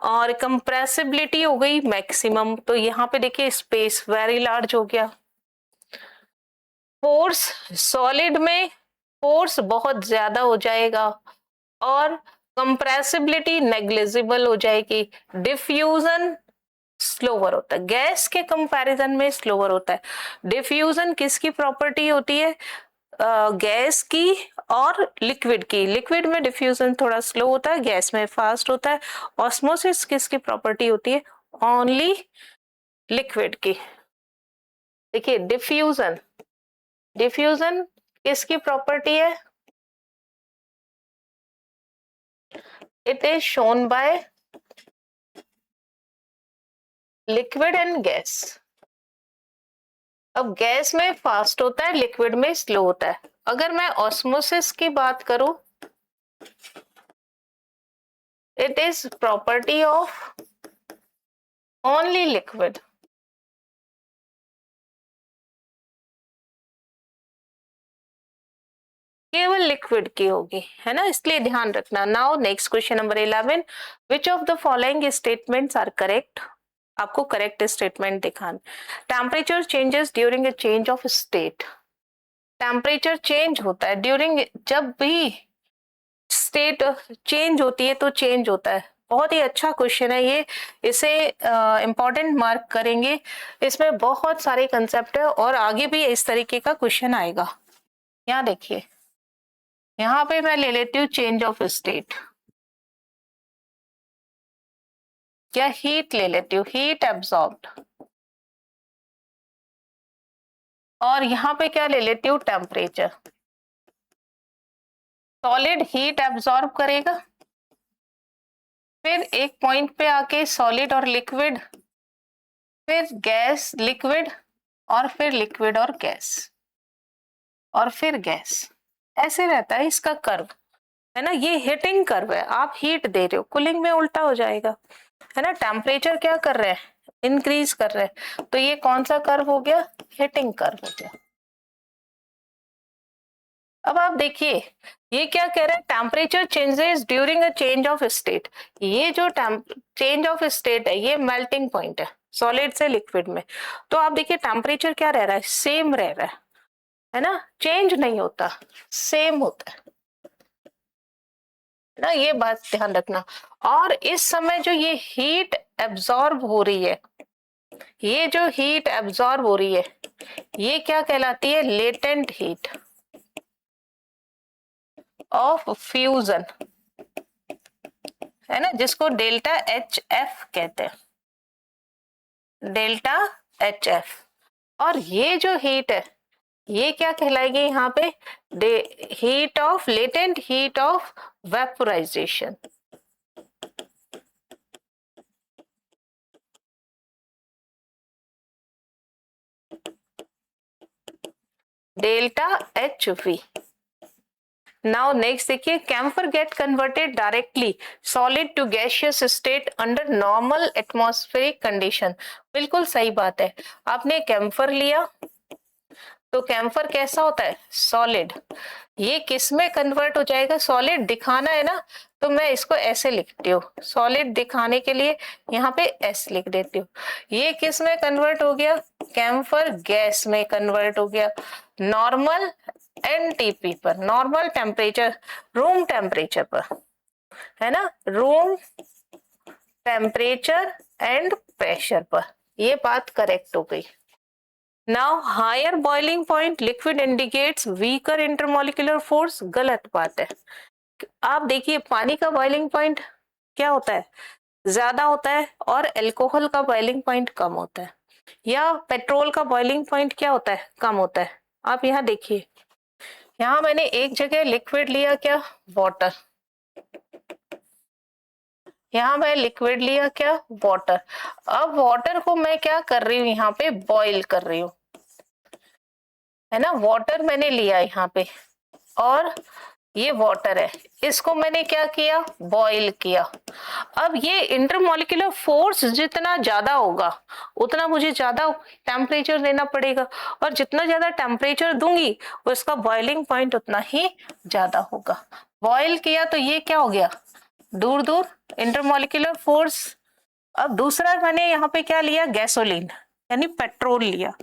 A: और कंप्रेसिबिलिटी हो गई मैक्सिमम, तो यहाँ पे देखिए स्पेस वेरी लार्ज हो गया। फोर्स, सॉलिड में फोर्स बहुत ज्यादा हो जाएगा, और कंप्रेसिबिलिटी नेग्लिजिबल हो जाएगी। डिफ्यूजन स्लोवर होता है, गैस के कंपैरिजन में स्लोवर होता है। डिफ्यूजन किसकी प्रॉपर्टी होती है, गैस की और लिक्विड की, लिक्विड में डिफ्यूजन थोड़ा स्लो होता है, गैस में फास्ट होता है। ऑस्मोसिस किसकी प्रॉपर्टी होती है, ओनली लिक्विड की। देखिए डिफ्यूजन, डिफ्यूजन किसकी प्रॉपर्टी है, it is shown by liquid and gas. अब गैस में फास्ट होता है, लिक्विड में स्लो होता है। अगर मैं ऑस्मोसिस की बात करूं, it is property of only liquid. केवल लिक्विड की होगी, है ना, इसलिए ध्यान रखना। Now next question number 11, which of the following statements are correct, आपको करेक्ट स्टेटमेंट दिखाना। Temperature changes during a change of state, temperature change होता है ड्यूरिंग, जब भी स्टेट चेंज होती है तो चेंज होता है। बहुत ही अच्छा क्वेश्चन है ये, इसे इंपॉर्टेंट मार्क करेंगे, इसमें बहुत सारे कंसेप्ट है और आगे भी इस तरीके का क्वेश्चन आएगा। यहाँ देखिए, यहाँ पे मैं ले लेती हूँ चेंज ऑफ स्टेट, या हीट ले लेती हूँ, हीट एब्सॉर्ब्ड, और यहाँ पे क्या ले लेती हूँ, टेम्परेचर। सॉलिड हीट एब्सॉर्ब करेगा, फिर एक पॉइंट पे आके सॉलिड और लिक्विड, फिर गैस लिक्विड, और फिर लिक्विड और गैस, और फिर गैस, ऐसे रहता है इसका कर्व, है ना। ये हीटिंग कर्व है, आप हीट दे रहे हो, कूलिंग में उल्टा हो जाएगा, है ना। टेम्परेचर क्या कर रहे हैं, इंक्रीज कर रहे हैं, तो ये कौन सा कर्व हो गया, हीटिंग कर्व हो गया। अब आप देखिए, ये क्या कह रहा है, temperature changes during a change of state. ये जो चेंज ऑफ स्टेट है, ये मेल्टिंग पॉइंट है सॉलिड से लिक्विड में, तो आप देखिए टेम्परेचर क्या रह रहा है, सेम रह रहा है ना, चेंज नहीं होता, सेम होता है ना, ये बात ध्यान रखना। और इस समय जो ये हीट एब्जॉर्ब हो रही है, ये जो हीट एब्जॉर्ब हो रही है, ये क्या कहलाती है, लेटेंट हीट ऑफ फ्यूजन, है ना, जिसको डेल्टा एच एफ कहते हैं, डेल्टा एच एफ। और ये जो हीट है, ये क्या कहलाएगी यहाँ पे, heat of, latent heat of vaporisation. Delta H V. Now next देखिए, camphor get converted directly solid to gaseous state under normal atmospheric condition. बिल्कुल सही बात है, आपने कैम्फर लिया, तो कैम्फर कैसा होता है? सॉलिड। ये किस में कन्वर्ट हो जाएगा? सॉलिड दिखाना है ना, तो मैं इसको ऐसे लिखती हूँ, सॉलिड दिखाने के लिए यहाँ पे एस लिख देती हूँ। ये किस में कन्वर्ट हो गया? कैम्फर गैस में कन्वर्ट हो गया, नॉर्मल एनटीपी पर, नॉर्मल टेम्परेचर, रूम टेम्परेचर पर, है ना, रूम टेम्परेचर एंड प्रेशर पर। ये बात करेक्ट हो गई। Now higher boiling point liquid indicates weaker intermolecular force, गलत बात है। आप देखिए पानी का बॉइलिंग पॉइंट क्या होता है? ज्यादा होता है, और अल्कोहल का बॉइलिंग पॉइंट कम होता है, या पेट्रोल का बॉइलिंग पॉइंट क्या होता है? कम होता है। आप यहाँ देखिए, यहाँ मैंने एक जगह लिक्विड लिया, क्या? वाटर। यहाँ मैं लिक्विड लिया, क्या? वाटर। अब वाटर को मैं क्या कर रही हूँ? यहाँ पे बॉईल कर रही हूँ, है ना। वाटर मैंने लिया यहाँ पे, और ये वाटर है, इसको मैंने क्या किया? बॉईल किया। अब ये इंटरमोलिकुलर फोर्स जितना ज्यादा होगा उतना मुझे ज्यादा टेम्परेचर देना पड़ेगा, और जितना ज्यादा टेम्परेचर दूंगी उसका बॉइलिंग पॉइंट उतना ही ज्यादा होगा। बॉईल किया तो ये क्या हो गया? दूर दूर इंटरमोलिकुलर फोर्स। अब दूसरा मैंने यहाँ पे क्या लिया? गैसोलीन यानी पेट्रोल लिया।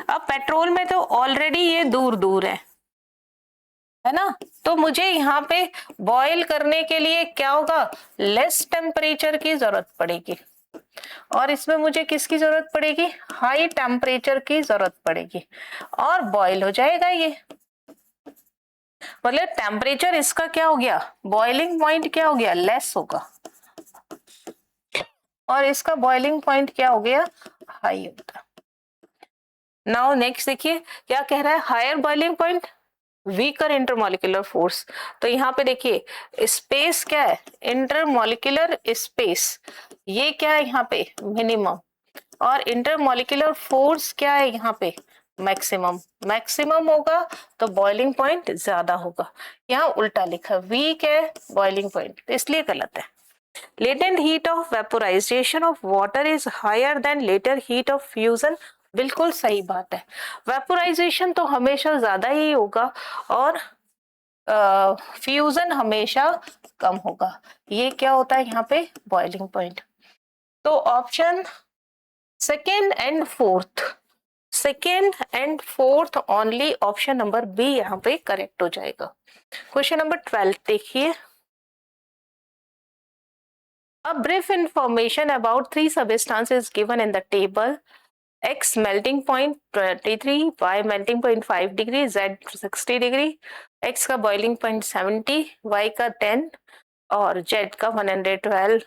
A: अब पेट्रोल में तो ऑलरेडी ये दूर दूर है ना, तो मुझे यहाँ पे बॉईल करने के लिए क्या होगा? लेस टेम्परेचर की जरूरत पड़ेगी, और इसमें मुझे किसकी जरूरत पड़ेगी? हाई टेम्परेचर की जरूरत पड़ेगी, और बॉईल हो जाएगा ये। मतलब टेम्परेचर इसका क्या हो गया? बॉइलिंग पॉइंट क्या हो गया? लेस होगा, और इसका बॉइलिंग पॉइंट क्या हो गया? हाई होगा। नाउ नेक्स्ट देखिए क्या कह रहा है? Higher boiling point weaker intermolecular force. तो यहाँ पे देखिए स्पेस क्या है? इंटरमोलिकुलर स्पेस, ये क्या है यहाँ पे? मिनिमम। और इंटरमोलिकुलर फोर्स क्या है यहाँ पे? मैक्सिमम। मैक्सिमम होगा तो बॉइलिंग पॉइंट ज्यादा होगा। यहाँ उल्टा लिखा, वीक है बॉइलिंग पॉइंट, इसलिए गलत है। Latent heat of vaporization of water is higher than later heat of fusion, बिल्कुल सही बात है। वेपोराइजेशन तो हमेशा ज्यादा ही होगा, और फ्यूजन हमेशा कम होगा। ये क्या होता है यहाँ पे? Boiling point. तो option second and fourth, second and fourth only, option number B यहाँ पे करेक्ट हो जाएगा। क्वेश्चन नंबर 12 देखिए। A brief information about three substances given in the table: X melting point 23, Y melting point 5 degree, Z 60 degree, X का boiling point 70, Y का 10 और Z का 112.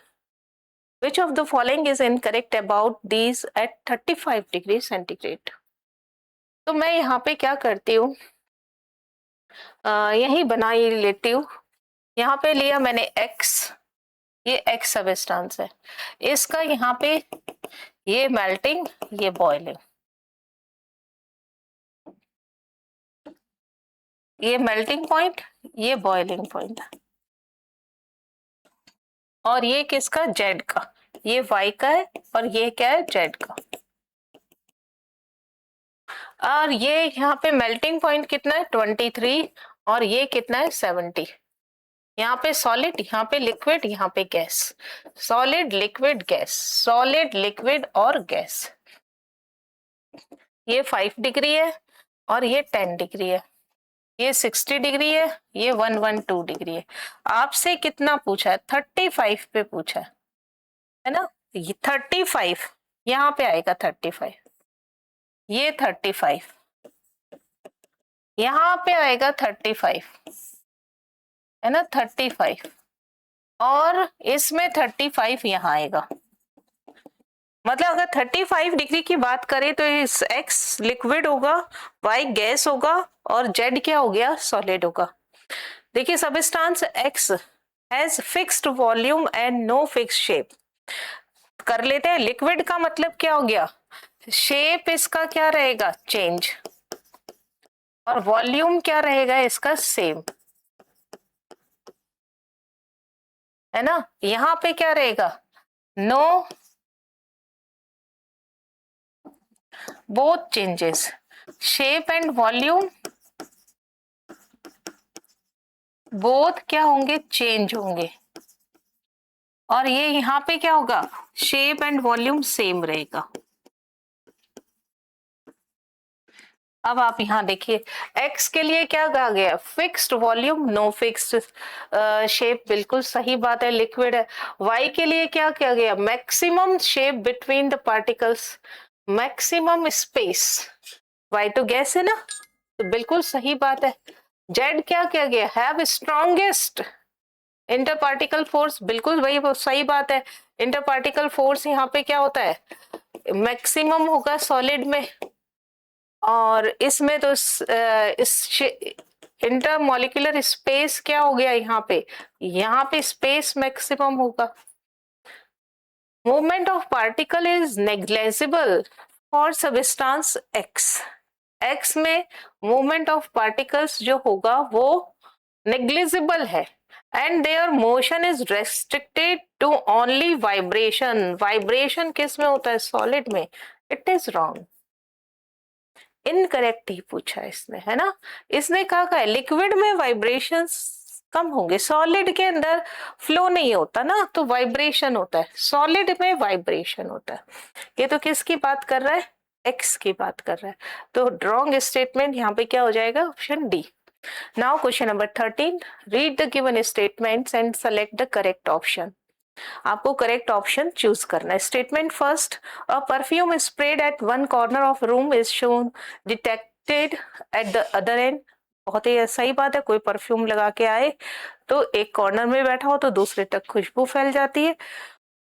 A: Which of the following is incorrect about these at 35 degree centigrade? तो मैं यहाँ पे क्या करती हूँ, यही बना ही लेती हूँ। यहाँ पे लिया मैंने X, ये X सबस्टांस है, इसका यहाँ पे ये मेल्टिंग, ये बॉइलिंग, ये मेल्टिंग पॉइंट, ये बॉइलिंग पॉइंट, और ये किसका? जेड का। ये वाई का है, और ये क्या है? जेड का। और ये यहाँ पे मेल्टिंग पॉइंट कितना है? 23, और ये कितना है? 70। यहाँ पे सॉलिड, यहाँ पे लिक्विड, यहाँ पे gas. Solid liquid gas, solid liquid और गैस। ये 5 डिग्री है, और ये 10 डिग्री है, ये 60 डिग्री है, ये 112 डिग्री है। आपसे कितना पूछा है? 35 पे पूछा है ना। ये 35 यहाँ पे आएगा, 35, ये 35 यहाँ पे आएगा, 35 है ना, 35, और इसमें 35 यहाँ आएगा। मतलब अगर 35 डिग्री की बात करें तो इस X लिक्विड होगा, Y गैस होगा, और Z क्या हो गया? सॉलिड होगा। देखिए substance X has fixed volume and no fixed shape. कर लेते हैं। लिक्विड का मतलब क्या हो गया? शेप इसका क्या रहेगा? चेंज। और वॉल्यूम क्या रहेगा इसका? सेम, है ना। यहाँ पे क्या रहेगा? No both changes. Shape and volume both क्या होंगे, चेंज होंगे, और ये यहाँ पे क्या होगा, शेप एंड वॉल्यूम सेम रहेगा। अब आप यहाँ देखिए, x के लिए क्या कहा गया, fixed volume no fixed shape, बिल्कुल सही बात है, लिक्विड है। y के लिए क्या किया गया, maximum shape between the particles, maximum space, y तो गैस है ना, तो बिल्कुल सही बात है। z क्या किया गया, have strongest inter particle force, बिल्कुल वही सही बात है। इंटर पार्टिकल फोर्स यहाँ पे क्या होता है, मैक्सिमम होगा सॉलिड में, और इसमें तो इस इंटर मॉलिक्यूलर स्पेस क्या हो गया, यहाँ पे स्पेस मैक्सिमम होगा। Movement of particle is negligible for substance X, X में मूवमेंट ऑफ पार्टिकल्स जो होगा वो नेग्लिजिबल है, and their motion is restricted to only vibration, vibration किस में होता है, सॉलिड में, इट इज रॉन्ग, इनकरेक्ट ही पूछा इसने, है ना। इसने कहा है लिक्विड में वाइब्रेशंस कम होंगे, सॉलिड के अंदर फ्लो नहीं होता ना, तो वाइब्रेशन होता है, सॉलिड में वाइब्रेशन होता है। ये तो किसकी बात कर रहा है, एक्स की बात कर रहा है, तो रॉन्ग स्टेटमेंट यहाँ पे क्या हो जाएगा, option D. Now question number 13, read the given statements and select the correct option. आपको करेक्ट ऑप्शन चूज करना है। Statement first, a perfume spread at one corner of room is shown detected at the other end, बहुत ही सही बात है, कोई perfume लगा के आए तो एक कॉर्नर में बैठा हो तो दूसरे तक खुशबू फैल जाती है।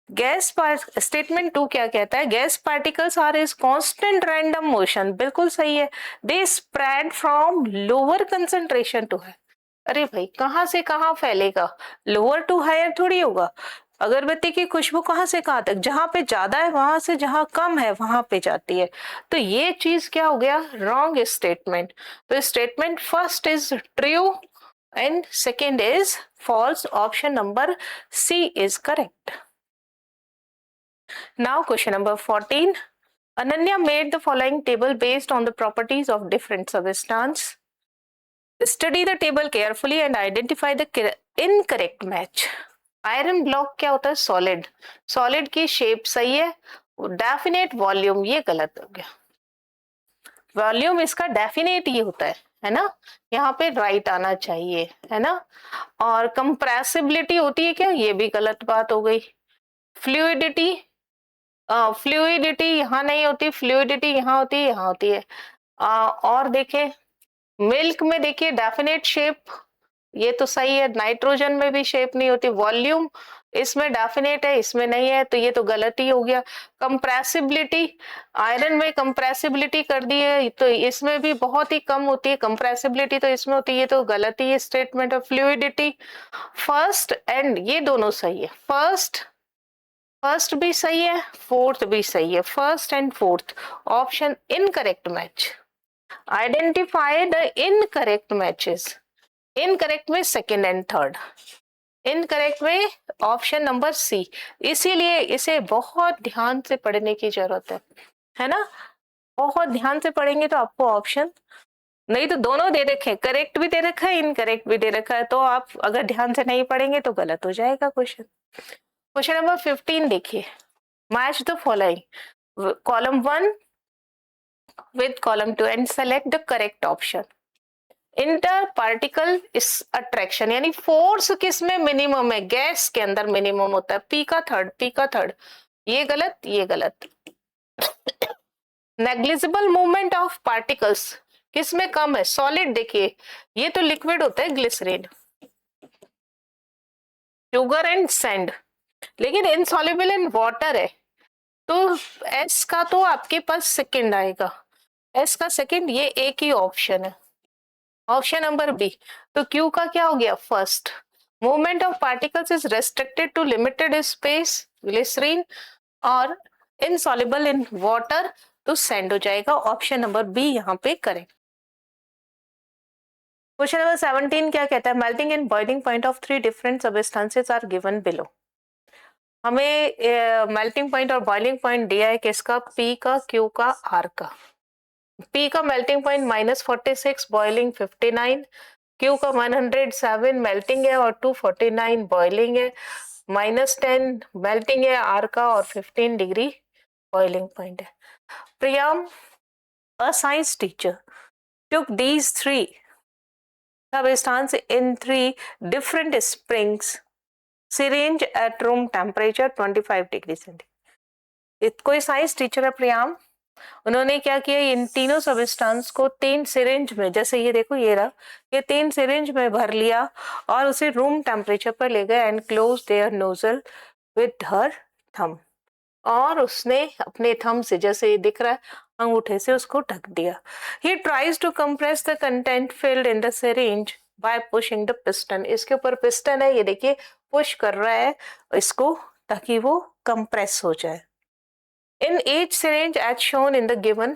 A: गैस पार्ट, स्टेटमेंट टू क्या कहता है, gas particles are is constant random motion, बिल्कुल सही है, they spread from lower concentration to higher. अरे भाई कहाँ से कहाँ फैलेगा, लोअर टू हायर थोड़ी होगा, अगरबत्ती की खुशबू कहाँ से कहाँ तक, जहां पे ज्यादा है वहां से जहां कम है वहां पे जाती है, तो ये चीज क्या हो गया, रॉन्ग स्टेटमेंट। तो statement first is true and second is false, option number C is correct. Now question number 14. Ananya made the following table based on the properties of different substance. Study the table carefully and identify the incorrect match. Iron block क्या होता है, solid, solid की shape सही है, definite volume ये गलत हो गया, वॉल्यूम इसका डेफिनेट ही होता है ना, यहाँ पे राइट आना चाहिए, है ना। और कंप्रेसिबिलिटी होती है क्या, ये भी गलत बात हो गई। फ्लूइडिटी, फ्लूइडिटी यहाँ नहीं होती, फ्लूइडिटी यहाँ होती है, यहाँ होती है। और देखे मिल्क में देखिए डेफिनेट शेप, ये तो सही है, नाइट्रोजन में भी शेप नहीं होती, वॉल्यूम इसमें डेफिनेट है इसमें नहीं है, तो ये तो गलत ही हो गया। कंप्रेसिबिलिटी, आयरन में कंप्रेसिबिलिटी कर दी है तो इसमें भी बहुत ही कम होती है कंप्रेसिबिलिटी, तो इसमें होती है, ये तो गलत ही है statement of fluidity. First and ये दोनों सही है, फर्स्ट भी सही है, फोर्थ भी सही है, first and fourth, option incorrect match. Identify the incorrect matches, incorrect में सेकेंड एंड थर्ड, इनकरेक्ट में ऑप्शन नंबर सी, इसीलिए इसे बहुत ध्यान से पढ़ने की जरूरत है ना, बहुत ध्यान से पढ़ेंगे तो आपको ऑप्शन, नहीं तो दोनों दे रखे, करेक्ट भी दे रखा है इनकरेक्ट भी दे रखा है, तो आप अगर ध्यान से नहीं पढ़ेंगे तो गलत हो जाएगा क्वेश्चन। क्वेश्चन नंबर 15 देखिए, match the following column 1 with column 2 and select the correct option. Inter particle इस अट्रैक्शन, यानी फोर्स किस में मिनिमम है, गैस के अंदर मिनिमम होता है, पी का थर्ड, पी का थर्ड, ये गलत ये गलत। नेग्लिजिबल मूवमेंट ऑफ पार्टिकल्स किस में कम है, सॉलिड, देखिए ये तो लिक्विड होता है ग्लिसरीन, शुगर एंड सैंड, लेकिन इनसॉल्युबल इन वाटर है, तो एस का तो आपके पास सेकंड आएगा, एस का सेकंड, ये एक ही ऑप्शन है, ऑप्शन नंबर बी। तो क्यू का क्या हो गया, first, movement of particles is restricted to limited space, glycerine, और इनसॉल्युबल इन वाटर, तो सैंड हो जाएगा, ऑप्शन नंबर बी यहाँ पे करेक्ट। क्वेश्चन नंबर 17 क्या कहता है, melting and boiling point of 3 different substances are given below. हमें मेल्टिंग पॉइंट और बॉइलिंग पॉइंट दिया है किसका, पी का, क्यू का, आर का। P का मेल्टिंग पॉइंट -46, बॉइलिंग 59, Q का 107 मेल्टिंग है और 249 बॉइलिंग है, -10 मेल्टिंग है R का और 15 डिग्री बॉइलिंग पॉइंट है. Priyam, a science teacher, took these three substances in three different springs, syringe at room temperature 25 degree centigrade. कोई साइंस टीचर है प्रियाम, उन्होंने क्या किया, इन तीनों सब्सटेंस को 3 सिरिंज में, जैसे ये देखो ये रहा, ये 3 सिरिंज में भर लिया और उसे रूम टेम्परेचर पर ले गए and close their nozzle with her thumb. और उसने अपने थंब से, जैसे ये दिख रहा है, अंगूठे से उसको ढक दिया. He tries to compress the content filled in the syringe by pushing the piston. इसके ऊपर पिस्टन है, ये देखिए पुश कर रहा है इसको ताकि वो कंप्रेस हो जाए. In each syringe as shown in the given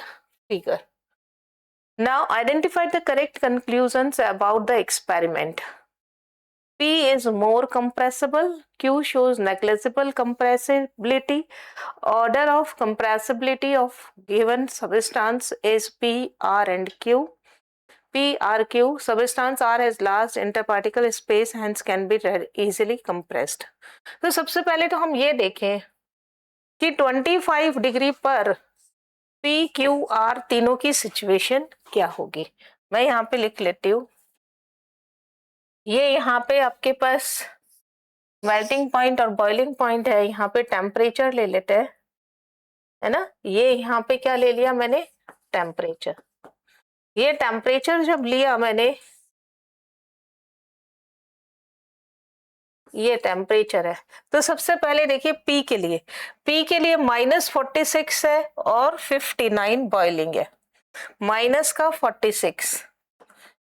A: figure. Now identify the correct conclusions about the experiment. P is more compressible, Q shows negligible compressibility, order of compressibility of given substance is P, R and Q. P, R, Q, substance R has large interparticle space hence can be easily compressed. तो सबसे पहले तो हम ये देखें कि 25 degree पर P Q R तीनों की सिचुएशन क्या होगी. मैं यहाँ पे लिख लेती हूँ. ये यहाँ पे आपके पास मेल्टिंग पॉइंट और बॉइलिंग पॉइंट है, यहाँ पे टेम्परेचर ले लेते हैं, है ना. ये यहाँ पे क्या ले लिया मैंने, टेम्परेचर. ये टेम्परेचर जब लिया मैंने, ये टेम्परेचर है, तो सबसे पहले देखिए P के लिए, P के लिए -46 है और 59 बॉइलिंग है. माइनस का 46,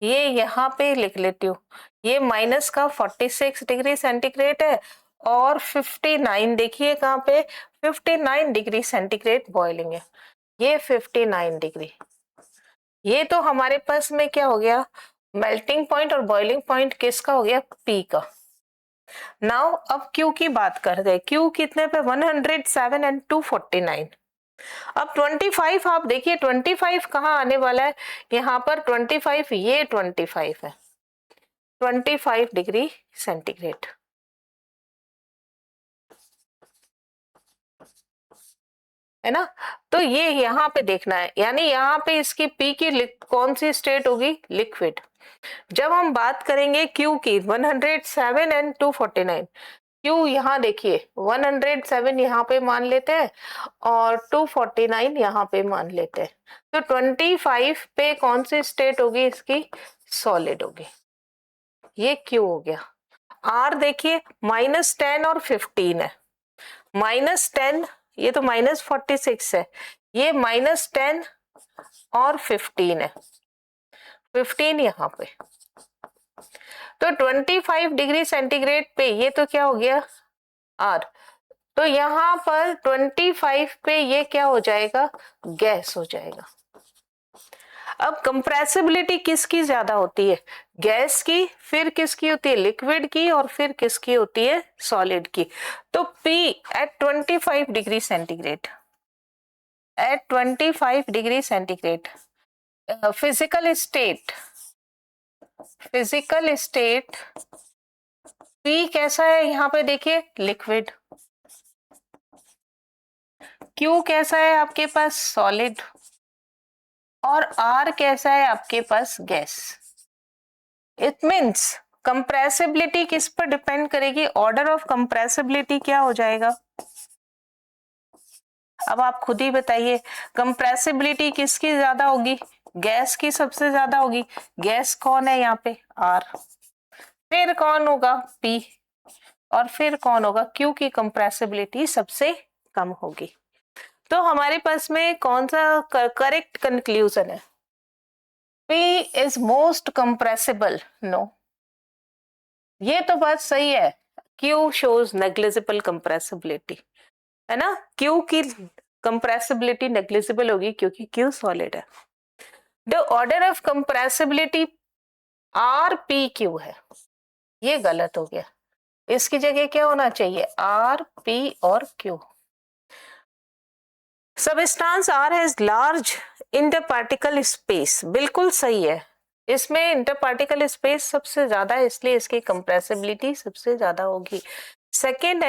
A: ये यहाँ पे लिख लेती हूँ, ये माइनस का 46 डिग्री सेंटीग्रेड है और 59 देखिए कहाँ पे, 59 डिग्री सेंटीग्रेड बॉइलिंग है. ये 59 डिग्री, ये तो हमारे पास में क्या हो गया, मेल्टिंग पॉइंट और बॉइलिंग पॉइंट किसका हो गया, P का. नाउ अब Q की बात करते हैं. Q कितने पे, 107 एंड 249. अब 25 आप देखिए, 25 कहाँ आने वाला है, यहाँ पर 25, ये 25 है, 25 डिग्री सेंटीग्रेड, है ना. तो ये यहाँ पे देखना है, यानी यहाँ पे इसकी P की कौन सी स्टेट होगी, लिक्विड. जब हम बात करेंगे Q की, 107 एंड 249, Q यहाँ देखिए 107 यहाँ पे मान लेते हैं और 249 यहाँ पे मान लेते हैं. तो 25 पे कौन सी स्टेट होगी इसकी, सॉलिड होगी. ये Q हो गया. R देखिए -10 और 15 है, -10, ये तो -46 है, ये -10 और 15 है, 15 यहाँ पे. तो 25 डिग्री सेंटीग्रेड पे ये तो क्या हो गया, R. तो यहाँ पर 25 पे ये क्या हो जाएगा, गैस हो जाएगा. अब कंप्रेसिबिलिटी किसकी ज्यादा होती है, गैस की, फिर किसकी होती है, लिक्विड की, और फिर किसकी होती है, सॉलिड की. तो P at 25 degree centigrade, at 25 degree centigrade, physical state, physical state P कैसा है, यहाँ पे देखिए लिक्विड. Q कैसा है आपके पास, सॉलिड. और R कैसा है आपके पास, गैस. इट मीन्स कंप्रेसिबिलिटी किस पर डिपेंड करेगी, ऑर्डर ऑफ कंप्रेसिबिलिटी क्या हो जाएगा. अब आप खुद ही बताइए, कंप्रेसिबिलिटी किसकी ज्यादा होगी, गैस की सबसे ज्यादा होगी. गैस कौन है यहाँ पे, R. फिर कौन होगा, P. और फिर कौन होगा, Q की कंप्रेसिबिलिटी सबसे कम होगी. तो हमारे पास में कौन सा करेक्ट कंक्लूजन है, P is most compressible. No, ये तो बात सही है, Q शोज नेग्लिजिबल कंप्रेसिबिलिटी, है ना. Q की कंप्रेसिबिलिटी नेग्लिजिबल होगी क्योंकि Q सॉलिड है. The order of compressibility RPQ है, ये गलत हो गया. इसकी जगह क्या होना चाहिए, RP और Q. Substance R has large inter particle space बिल्कुल सही है, इसमें इंटर पार्टिकल स्पेस सबसे ज्यादा है, इसलिए इसकी कंप्रेसिबिलिटी सबसे ज्यादा होगी। सेकेंड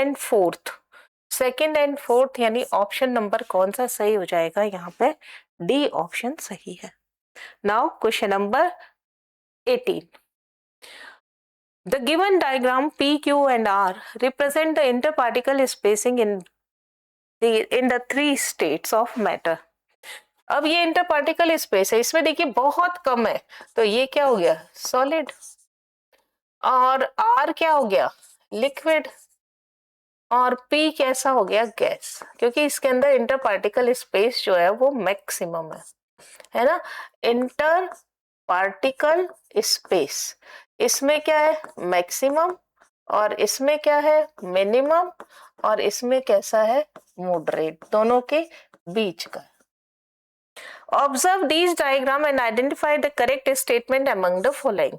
A: एंड फोर्थ यानी ऑप्शन नंबर कौन सा सही हो जाएगा यहाँ पे? डी ऑप्शन सही है। Now question number 18. The given diagram P, Q and R represent the interparticle spacing in the three states of matter. अब ये इंटरपार्टिकल स्पेस है, इसमें देखिए बहुत कम है, तो ये क्या हो गया? सॉलिड। और R क्या हो गया? लिक्विड। और P कैसा हो गया? गैस, क्योंकि इसके अंदर इंटरपार्टिकल स्पेस जो है वो मैक्सिमम है ना। इंटर पार्टिकल स्पेस, इसमें क्या है? मैक्सिमम, और इसमें क्या है? मिनिमम, और इसमें कैसा है? मॉडरेट, दोनों के बीच का। Observe these diagram and identify the correct statement among the following.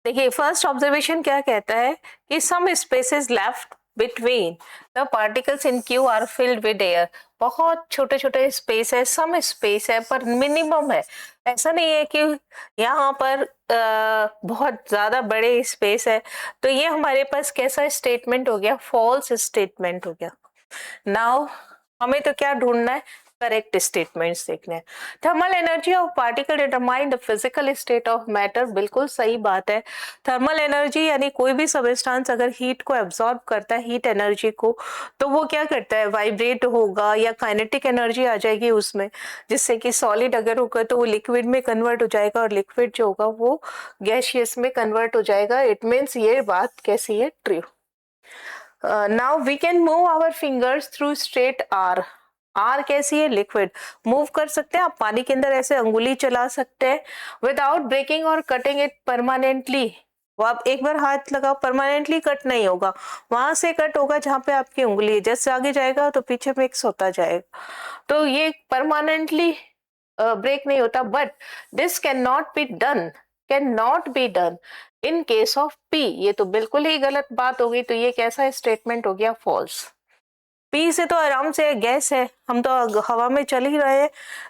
A: देखिए फर्स्ट ऑब्जर्वेशन क्या कहता है कि some spaces left between the particles in Q are filled with air. बहुत छोटे छोटे स्पेस है, सम स्पेस है पर मिनिमम है। ऐसा नहीं है कि यहाँ पर बहुत ज्यादा बड़े स्पेस है। तो ये हमारे पास कैसा स्टेटमेंट हो गया? फॉल्स स्टेटमेंट हो गया। नाउ हमें तो क्या ढूंढना है? करेक्ट स्टेटमेंट्स देखने हैं। Thermal energy of particle determine the physical state of matter, बिल्कुल सही बात है। थर्मल एनर्जी यानी कोई भी सबस्टेंस अगर हीट को एब्जॉर्ब करता है, हीट एनर्जी को, तो वो क्या करता है? वाइब्रेट होगा या काइनेटिक एनर्जी आ जाएगी उसमें, जिससे कि सॉलिड अगर होगा तो वो लिक्विड में कन्वर्ट हो जाएगा, और लिक्विड जो होगा वो गैसियस में कन्वर्ट हो जाएगा। इट मीन्स ये बात कैसी है? True. Now we can move our fingers through straight R. R कैसी है? लिक्विड। मूव कर सकते हैं आप पानी के अंदर, ऐसे अंगुली चला सकते हैं विदाउट ब्रेकिंग और कटिंग इट परमानेंटली। वो आप एक बार हाथ लगाओ, परमानेंटली कट नहीं होगा, वहां से कट होगा जहां पे आपकी उंगली है, जैसे आगे जाएगा तो पीछे मिक्स होता जाएगा, तो ये परमानेंटली ब्रेक नहीं होता। But this can not be done in case of P. ये तो बिल्कुल ही गलत बात हो गई, तो ये कैसा स्टेटमेंट हो गया? फॉल्स। पी से तो आराम से गैस है, हम तो हवा में चल ही रहे हैं,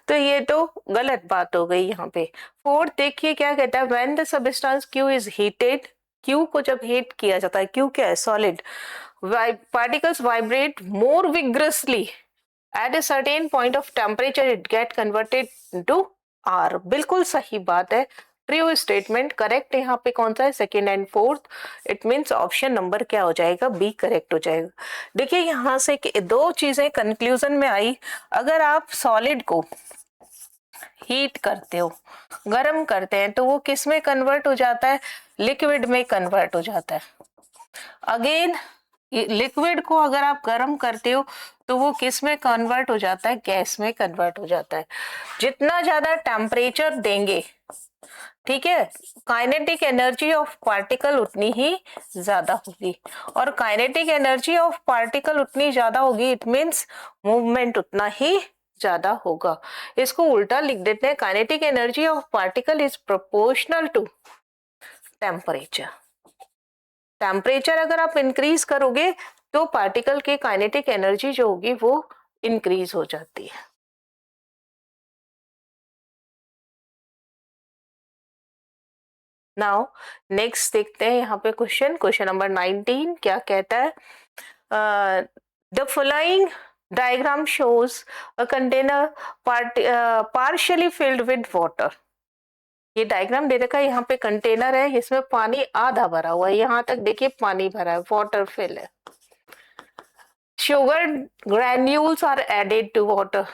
A: तो ये तो गलत बात हो गई यहाँ पे। फोर्थ देखिए क्या कहता है? When the substance Q is heated, Q को जब हीट किया जाता है, क्यू क्या है? Solid, particles vibrate more vigorously at a certain point of temperature, it get converted into R. बिल्कुल सही बात है, ट्रू स्टेटमेंट। करेक्ट यहाँ पे कौन सा है? Second and fourth. It means option number क्या हो जाएगा? बी करेक्ट हो जाएगा। देखिए यहाँ से दो चीजें कंक्लूजन में आई। अगर आप सॉलिड को हीट करते हो, गर्म करते हैं, तो वो किस में कन्वर्ट हो जाता है? लिक्विड में कन्वर्ट हो जाता है। अगेन लिक्विड को अगर आप गर्म करते हो तो वो किस में कन्वर्ट हो जाता है? गैस में कन्वर्ट हो जाता है। जितना ज्यादा टेम्परेचर देंगे, ठीक है, काइनेटिक एनर्जी ऑफ पार्टिकल उतनी ही ज्यादा होगी, और काइनेटिक एनर्जी ऑफ पार्टिकल उतनी ज्यादा होगी, इट मींस मूवमेंट उतना ही ज्यादा होगा। इसको उल्टा लिख देते हैं, kinetic energy of particle is proportional to temperature. Temperature अगर आप इंक्रीज करोगे तो पार्टिकल की काइनेटिक एनर्जी जो होगी वो इंक्रीज हो जाती है। नाउ नेक्स्ट देखते हैं यहाँ पे क्वेश्चन नंबर 19 क्या कहता है? The following diagram shows a container partially filled with water. ये डायग्राम दे रखा है, यहाँ पे कंटेनर है, इसमें पानी आधा भरा हुआ है, यहाँ तक देखिए पानी भरा है, वाटर फिल है। Sugar granules are added to water,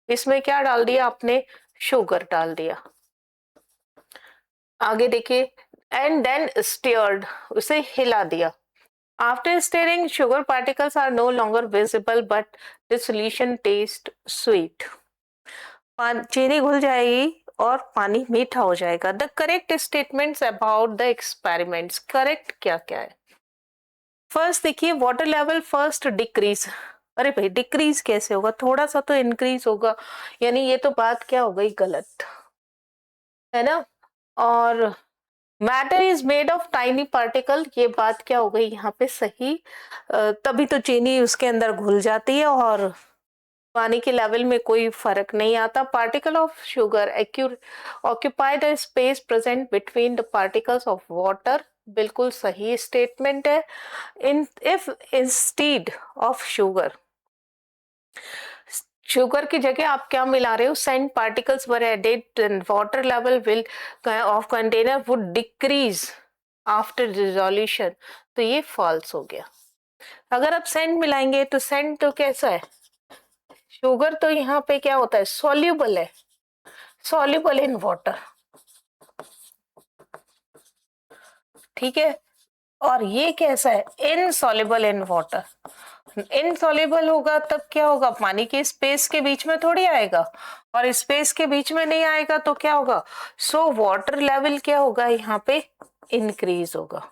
A: इसमें क्या डाल दिया आपने? शुगर डाल दिया। आगे देखिए, एंड देन स्टीयर्ड, उसे हिला दिया। After stirring sugar particles are no longer visible but the solution taste sweet. चीनी घुल जाएगी और पानी मीठा हो जाएगा। The correct statements about the experiments, correct क्या क्या है? फर्स्ट देखिए, वाटर लेवल फर्स्ट डिक्रीज। अरे भाई डिक्रीज कैसे होगा? थोड़ा सा तो इंक्रीज होगा, यानी ये तो बात क्या हो गई? गलत है ना। और matter is made of tiny particle, ये बात क्या हो गई यहाँ पे? सही। तभी तो चीनी उसके अंदर घुल जाती है और पानी के लेवल में कोई फर्क नहीं आता. Particle of sugar occupy the space present between the particles of water. बिल्कुल सही स्टेटमेंट है. In if instead of sugar की जगह आप क्या मिला रहे हो, sand particles were added and water level will of container would decrease after dissolution. तो ये फॉल्स हो गया. अगर आप सैंड मिलाएंगे तो सैंड तो कैसा है, शुगर तो यहाँ पे क्या होता है, सॉल्यूबल है, सॉल्यूबल इन वाटर. ठीक है. और ये कैसा है, इनसॉल्युबल इन वाटर. इनसॉल्युबल होगा तब क्या होगा, पानी के स्पेस के बीच में थोड़ी आएगा, और स्पेस के बीच में नहीं आएगा तो क्या होगा, सो वाटर लेवल क्या होगा यहाँ पे, इंक्रीज होगा,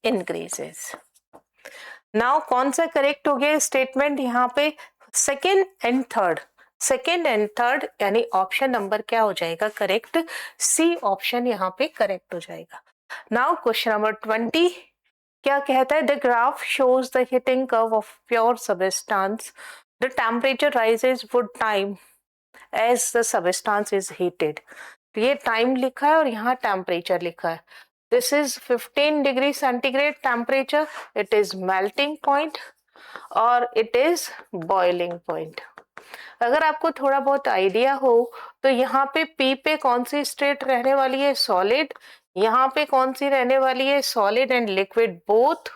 A: इंक्रीजेस. नाउ कौन सा करेक्ट हो गया स्टेटमेंट यहाँ पे, second and third. Second and third यानी ऑप्शन नंबर क्या हो जाएगा करेक्ट, सी ऑप्शन यहाँ पे करेक्ट हो जाएगा. नाउ क्वेश्चन नंबर 20 क्या कहता है, the graph shows the heating curve of pure substance. The temperature rises with time as the substance is heated. ये टाइम लिखा है और यहाँ टेम्परेचर लिखा है. This is 15 degree centigrade temperature, it is melting point और इट इज बॉइलिंग पॉइंट. अगर आपको थोड़ा बहुत आइडिया हो तो यहाँ पे पी पे कौन सी स्टेट रहने वाली है, सॉलिड. यहाँ पे कौन सी रहने वाली है, solid and liquid both.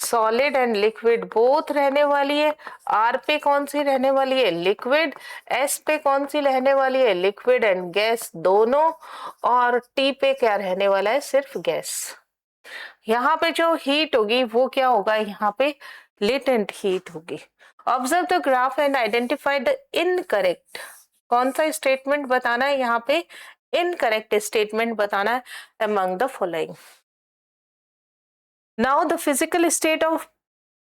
A: Solid and liquid both रहने वाली है. आर पे कौन सी रहने वाली है, लिक्विड. एस पे कौन सी रहने वाली है, लिक्विड एंड गैस दोनों. और टी पे क्या रहने वाला है, सिर्फ गैस. यहाँ पे जो हीट होगी वो क्या होगा, यहाँ पे लेटेंट हीट होगी. Observe the graph and identify the incorrect. कौन सा स्टेटमेंट बताना है यहाँ पे, इनकरेक्ट स्टेटमेंट बताना है among the following. Now the physical state of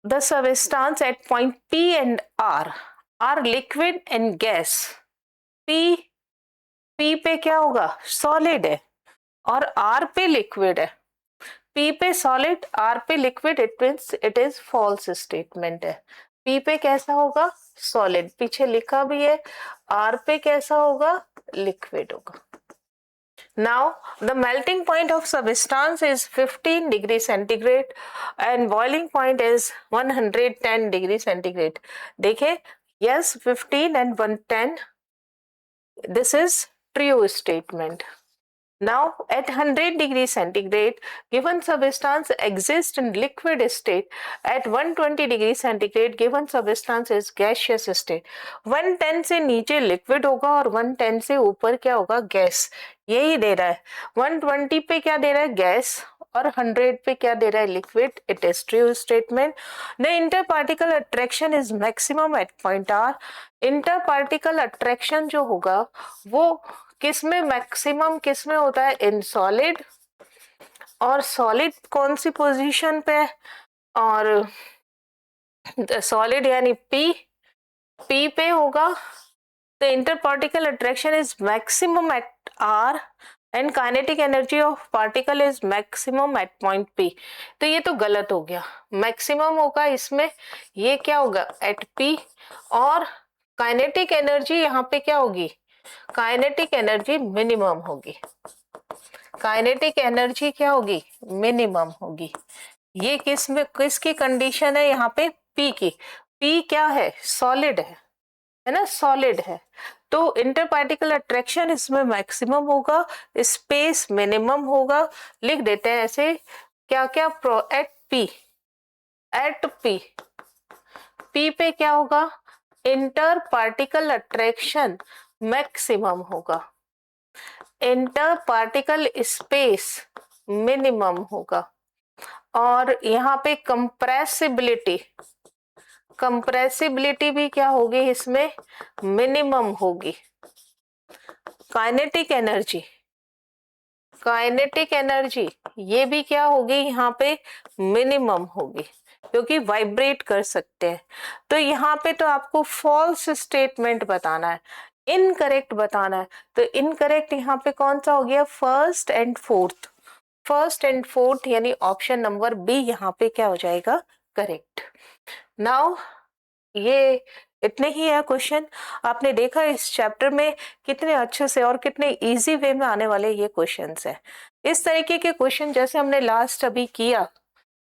A: the substance at point P and R are liquid and gas. P पे क्या होगा, सॉलिड है, और R पे लिक्विड है. P पे सॉलिड, R पे liquid, it means it is false statement है. P पे कैसा होगा, सॉलिड, पीछे लिखा भी है. R पे कैसा होगा, लिक्विड होगा. Now the melting point of substance is 15 degree centigrade and boiling point is 110 degree centigrade. देखिए, yes 15 and 110, this is true statement. Now at 100 degree centigrade given substance exists in liquid state. At 120 degree centigrade given substance is gaseous state. 110 से नीचे liquid होगा और 110 से ऊपर क्या होगा, gas. यही दे रहा है. 120 पे क्या दे रहा है, गैस, और 100 पे क्या दे रहा है, liquid. It is true statement. The interparticle attraction is maximum at point R. Interparticle attraction जो होगा वो किस में मैक्सिमम, किस में होता है, इन सॉलिड. और सॉलिड कौन सी पोजीशन पे है, और सॉलिड यानी पी पे होगा. The interparticle attraction is maximum at R and kinetic energy of particle is maximum at point P. तो ये तो गलत हो गया, मैक्सिमम होगा इसमें, ये क्या होगा, एट पी. और काइनेटिक एनर्जी यहाँ पे क्या होगी, काइनेटिक एनर्जी मिनिमम होगी. काइनेटिक एनर्जी क्या होगी, मिनिमम होगी. ये किस में, किसकी कंडीशन है यहाँ पे, पी की. पी क्या है, सॉलिड है ना, सॉलिड है. तो इंटरपार्टिकल अट्रैक्शन इसमें मैक्सिमम होगा, स्पेस मिनिमम होगा. लिख देते हैं ऐसे, क्या क्या, एट पी पी पे क्या होगा, इंटर पार्टिकल अट्रैक्शन मैक्सिमम होगा, इंटर पार्टिकल स्पेस मिनिमम होगा. और यहाँ पे कंप्रेसिबिलिटी भी क्या होगी, इसमें मिनिमम होगी. काइनेटिक एनर्जी ये भी क्या होगी, यहाँ पे मिनिमम होगी, क्योंकि वाइब्रेट कर सकते हैं. तो यहाँ पे तो आपको फॉल्स स्टेटमेंट बताना है, इनकरेक्ट बताना है. तो इनकरेक्ट यहाँ पे कौन सा हो गया, first and fourth. First and fourth यानी ऑप्शन नंबर बी यहाँ पे क्या हो जाएगा, करेक्ट। नाउ ये इतने ही है क्वेश्चन। आपने देखा इस चैप्टर में कितने अच्छे से और कितने इजी वे में आने वाले ये क्वेश्चंस हैं। इस तरीके के क्वेश्चन जैसे हमने लास्ट अभी किया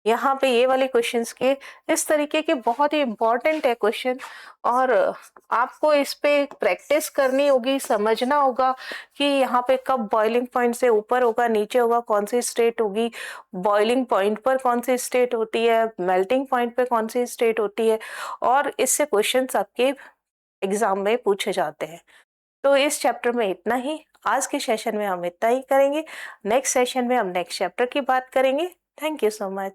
A: यहाँ पे ये वाले क्वेश्चंस के, इस तरीके के बहुत ही इम्पोर्टेंट है क्वेश्चन। और आपको इस पे प्रैक्टिस करनी होगी, समझना होगा कि यहाँ पे कब बॉइलिंग पॉइंट से ऊपर होगा नीचे होगा, कौन सी स्टेट होगी, बॉइलिंग पॉइंट पर कौन सी स्टेट होती है, मेल्टिंग पॉइंट पे कौन सी स्टेट होती है, और इससे क्वेश्चंस आपके एग्जाम में पूछे जाते हैं। तो इस चैप्टर में इतना ही, आज के सेशन में हम इतना ही करेंगे। नेक्स्ट सेशन में हम नेक्स्ट चैप्टर की बात करेंगे। Thank you so much.